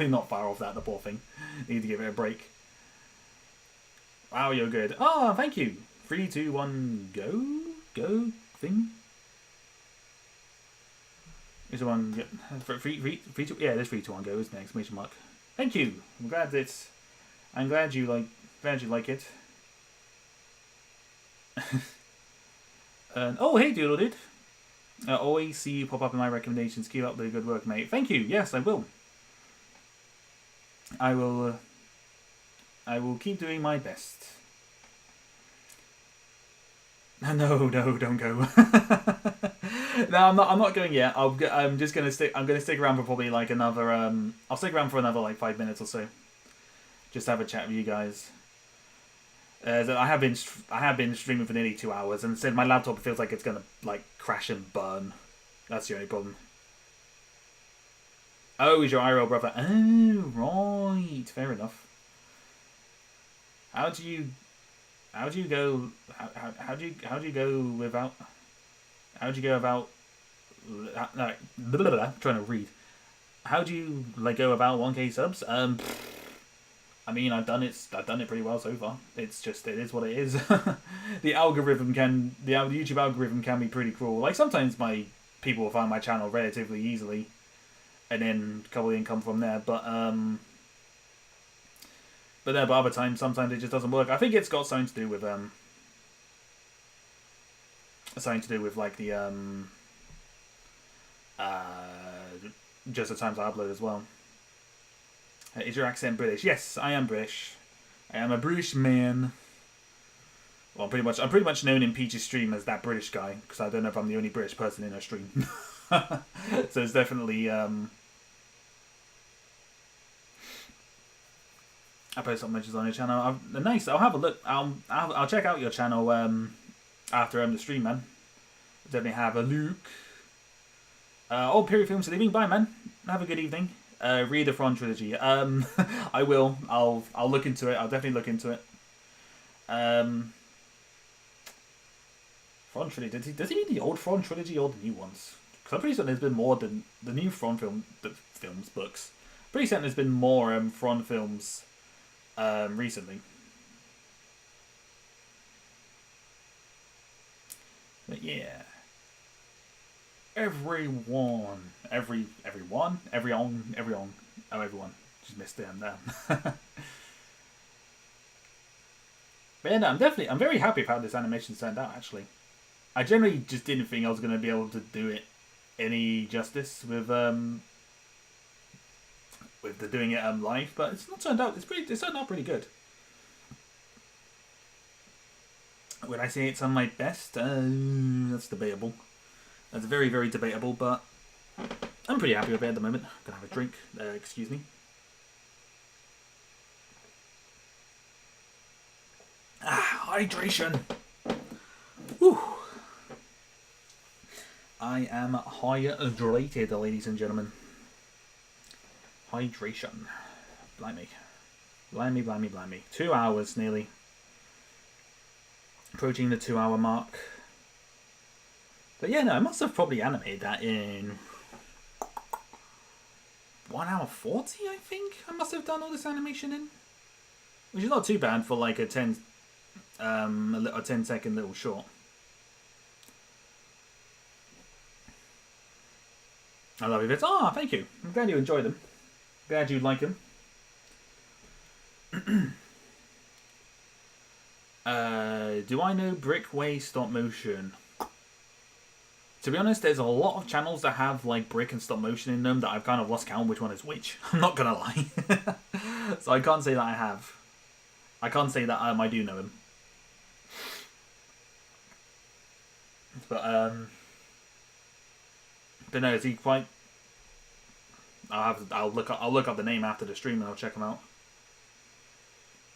not far off that, the poor thing. Need to give it a break. Wow, you're good. Oh, thank you. 3, 2, 1, go thing. Is one go? 3, 2, yeah, there's 3, 2, 1, go, isn't it? Exclamation mark. Thank you. I'm glad you like it. Oh, hey, Doodle Dude. Always see you pop up in my recommendations. Keep up the good work, mate. Thank you. Yes, I will. I will keep doing my best. No, don't go. No, I'm not going yet. I'm just gonna stick. I'm gonna stick around for probably like another. I'll stick around for another like 5 minutes or so. just have a chat with you guys. So I have been streaming for nearly 2 hours, and said my laptop feels like it's gonna like crash and burn. That's the only problem. Oh, he's your IRL brother. Oh, right, fair enough. How do you go? How do you go without? How do you go about? No, blah, blah, blah, trying to read. How do you like go about 1K subs? I mean, I've done it pretty well so far. It's just, it is what it is. the YouTube algorithm can be pretty cruel. Like, sometimes people will find my channel relatively easily, and then a couple of income from there. But other times, sometimes it just doesn't work. I think it's got something to do with like the just the times I upload as well. Is your accent British? Yes, I am British. I am a British man. Well, I'm pretty much known in Peach's stream as that British guy, because I don't know if I'm the only British person in her stream. So it's definitely I post some mentions on your channel. Nice. I'll have a look. I'll check out your channel after the stream, man. Definitely have a look. Old period films are leaving. Bye, man. Have a good evening. Read the Front trilogy. I will. I'll look into it. I'll definitely look into it. Front trilogy. Does he mean the old Front trilogy or the new ones? Because I'm pretty certain there's been more than the new Front books. Pretty certain there's been more Front films recently. But yeah. Everyone. Oh, everyone. Just missed them there. But yeah, no, I'm very happy with how this animation turned out, actually. I generally just didn't think I was going to be able to do it any justice with the doing it live, but it's not turned out. It's turned out pretty good. Would I say it's on my best? That's debatable. That's very, very debatable, but I'm pretty happy with it at the moment. I'm gonna have a drink. Excuse me. Hydration. Whew. I am hydrated, ladies and gentlemen. Hydration. Blimey. 2 hours nearly. Approaching the 2 hour mark. But yeah, no, I must have probably animated that in 1 hour 40, I think. I must have done all this animation in. Which is not too bad for like a 10 second little short. I love your vids. Oh, thank you. I'm glad you enjoy them. Glad you like them. Do I know Brickway stop motion? To be honest, there's a lot of channels that have like brick and stop motion in them that I've kind of lost count which one is which. I'm not gonna lie. So I can't say that I have. I can't say that I do know him. But no, is he quite? I'll look up the name after the stream and I'll check him out.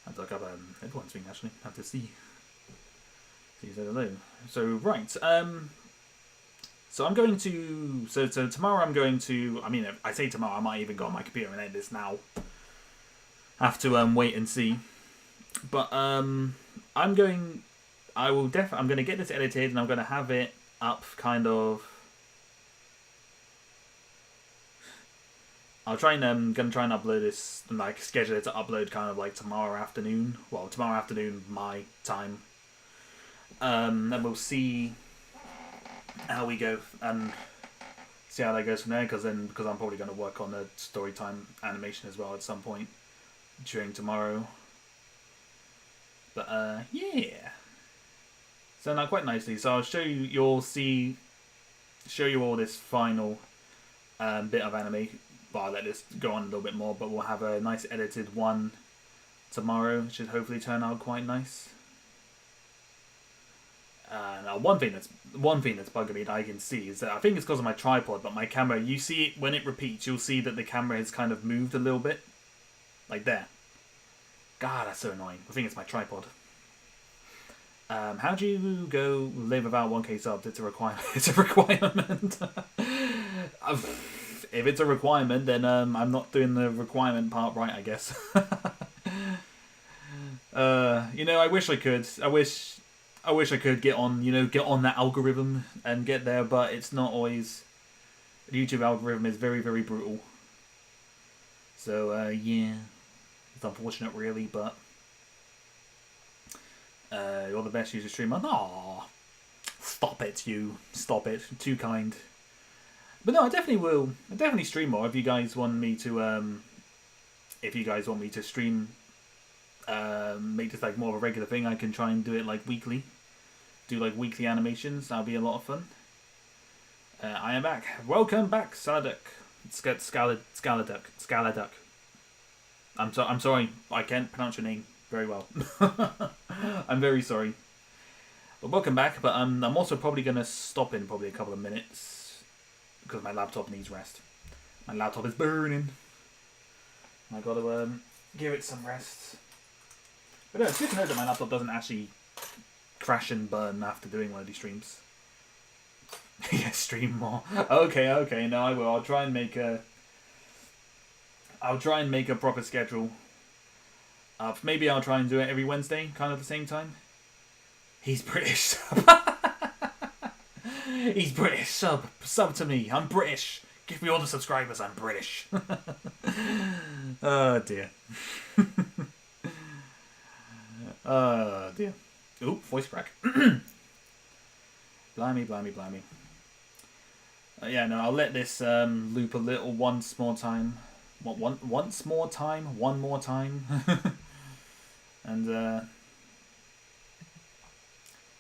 I have to look up everyone's thing actually. I have to see. See if they're alone. So right. So I'm going to. So tomorrow I'm going to. I mean, I say tomorrow. I might even go on my computer and edit this now. Have to wait and see. But I'm going. I'm going to get this edited and I'm going to have it up kind of. I'll try and gonna try and upload this, like schedule it to upload kind of like tomorrow afternoon. Well, tomorrow afternoon my time. And we'll see how we go and see how that goes from there. Because I'm probably going to work on the story time animation as well at some point during tomorrow. But yeah. So now quite nicely. So I'll show you. You'll see. Show you all this final bit of anime. But I'll let this go on a little bit more, but we'll have a nice edited one tomorrow. It should hopefully turn out quite nice. Now one thing that's bugging me that I can see is that I think it's because of my tripod, but my camera, you see when it repeats, you'll see that the camera has kind of moved a little bit, like there. God, that's so annoying. I think it's my tripod. How do you go live without 1k subs? It's a requirement. It's a requirement. If it's a requirement, then I'm not doing the requirement part right, I guess. You know, I wish I could. I wish I could get on, you know, get on that algorithm and get there, but it's not always. The YouTube algorithm is very, very brutal. So yeah, it's unfortunate, really, but you're the best user streamer. Aww, stop it, you. Stop it. Too kind. But no, I definitely will. I definitely stream more if you guys want me to. If you guys want me to stream, make this like more of a regular thing, I can try and do it like weekly. Do like weekly animations. That'll be a lot of fun. I am back. Welcome back, Scaladuk. Scaladuck. I'm sorry. I can't pronounce your name very well. I'm very sorry. But welcome back. But I'm also probably going to stop in probably a couple of minutes because my laptop needs rest. My laptop is burning. I got to give it some rest. But no, it's good to know that my laptop doesn't actually crash and burn after doing one of these streams. Yeah, stream more. Okay. No, I will. I'll try and make a proper schedule. Maybe I'll try and do it every Wednesday, kind of at the same time. He's British. He's British. Sub to me. I'm British. Give me all the subscribers. I'm British. Oh dear. Oh dear. Oop, voice crack. Blimey. Yeah, no, I'll let this loop a little once more time. Once more time? One more time? And a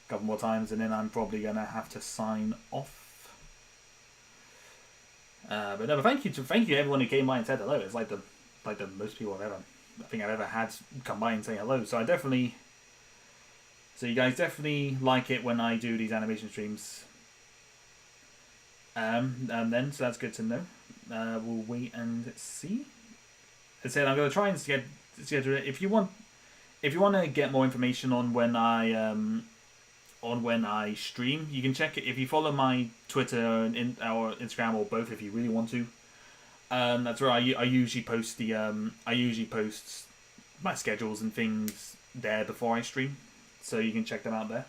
couple more times, and then I'm probably going to have to sign off. But no, but thank you to everyone who came by and said hello. It's like the most people I've ever had come by and say hello. So you guys definitely like it when I do these animation streams. Then so that's good to know. We'll wait and see. As I said, I'm going to try and schedule it. If you want to get more information on when I stream, you can check it if you follow my Twitter or Instagram, or both if you really want to. That's where I usually post my schedules and things there before I stream, so you can check them out there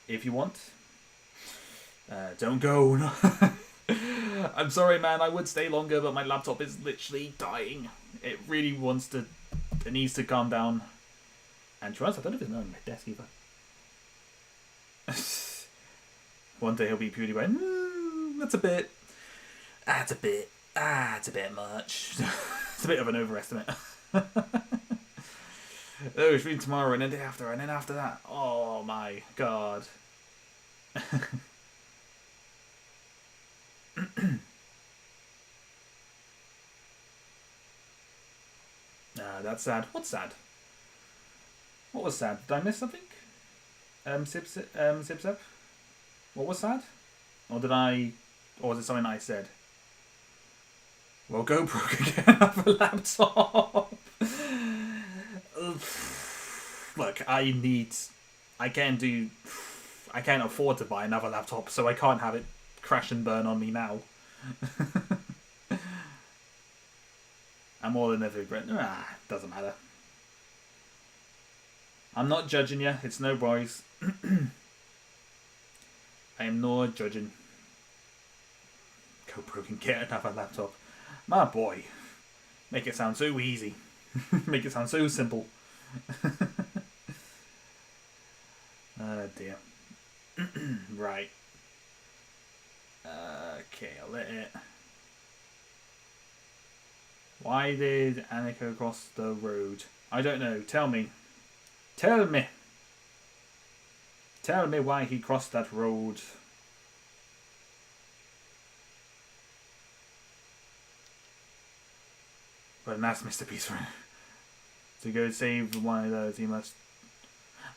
if you want. Don't go. I'm sorry, man. I would stay longer, but my laptop is literally dying. It really it needs to calm down. And to be honest, I don't know if it's on my desk either. One day he'll be PewDiePie. That's a bit much. It's a bit of an overestimate. Oh, it's reading tomorrow, and then the day after, and then after that. Oh my god. That's sad. What's sad? What was sad? Did I miss something? Sip. What was sad? Or was it something I said? Well, GoPro can get another laptop. Look, I can't afford to buy another laptop, so I can't have it crash and burn on me now. I'm more than ever doesn't matter. I'm not judging you. It's no boys. I am not judging. GoPro can get another laptop. My boy. Make it sound so easy. Make it sound so simple. Oh dear. Right. Okay, I'll let it. Why did Annika cross the road? I don't know. Tell me. Tell me. Tell me why he crossed that road. But that's Mr. Beast. To go save one of those, he must.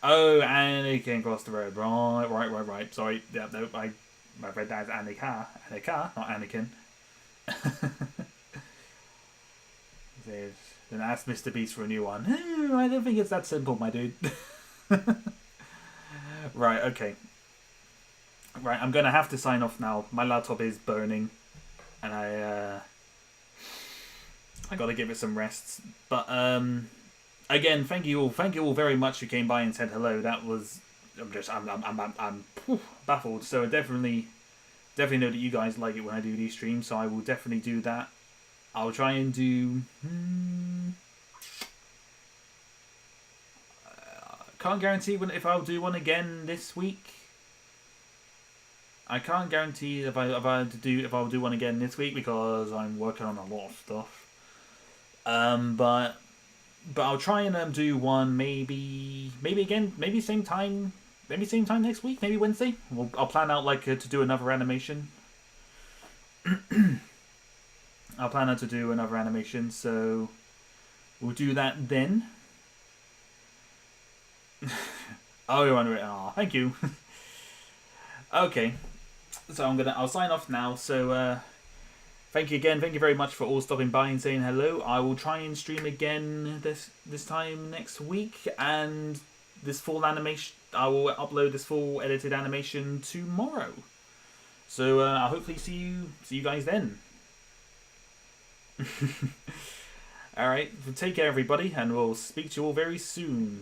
Oh, Annika crossed the road. Right. Sorry. Yeah, no, I read that as Annika. Annika, not Anakin. Then ask Mr. Beast for a new one. I don't think it's that simple, my dude. Right, okay. Right, I'm gonna have to sign off now. My laptop is burning, and I gotta give it some rest. But again, thank you all very much who came by and said hello. That was I'm baffled. So I definitely know that you guys like it when I do these streams. So I will definitely do that. I'll try and do. Can't guarantee if I'll do one again this week. I can't guarantee if I'll do one again this week because I'm working on a lot of stuff. But I'll try and do one maybe same time next week, maybe Wednesday. I'll plan out to do another animation. I'll plan out to do another animation, so we'll do that then. Oh, you're under it. Oh, thank you. Okay, so I'll sign off now. So thank you again. Thank you very much for all stopping by and saying hello. I will try and stream again this time next week, and this full animation. I will upload this full edited animation tomorrow. So I'll hopefully see you guys then. Alright, take care everybody, and we'll speak to you all very soon.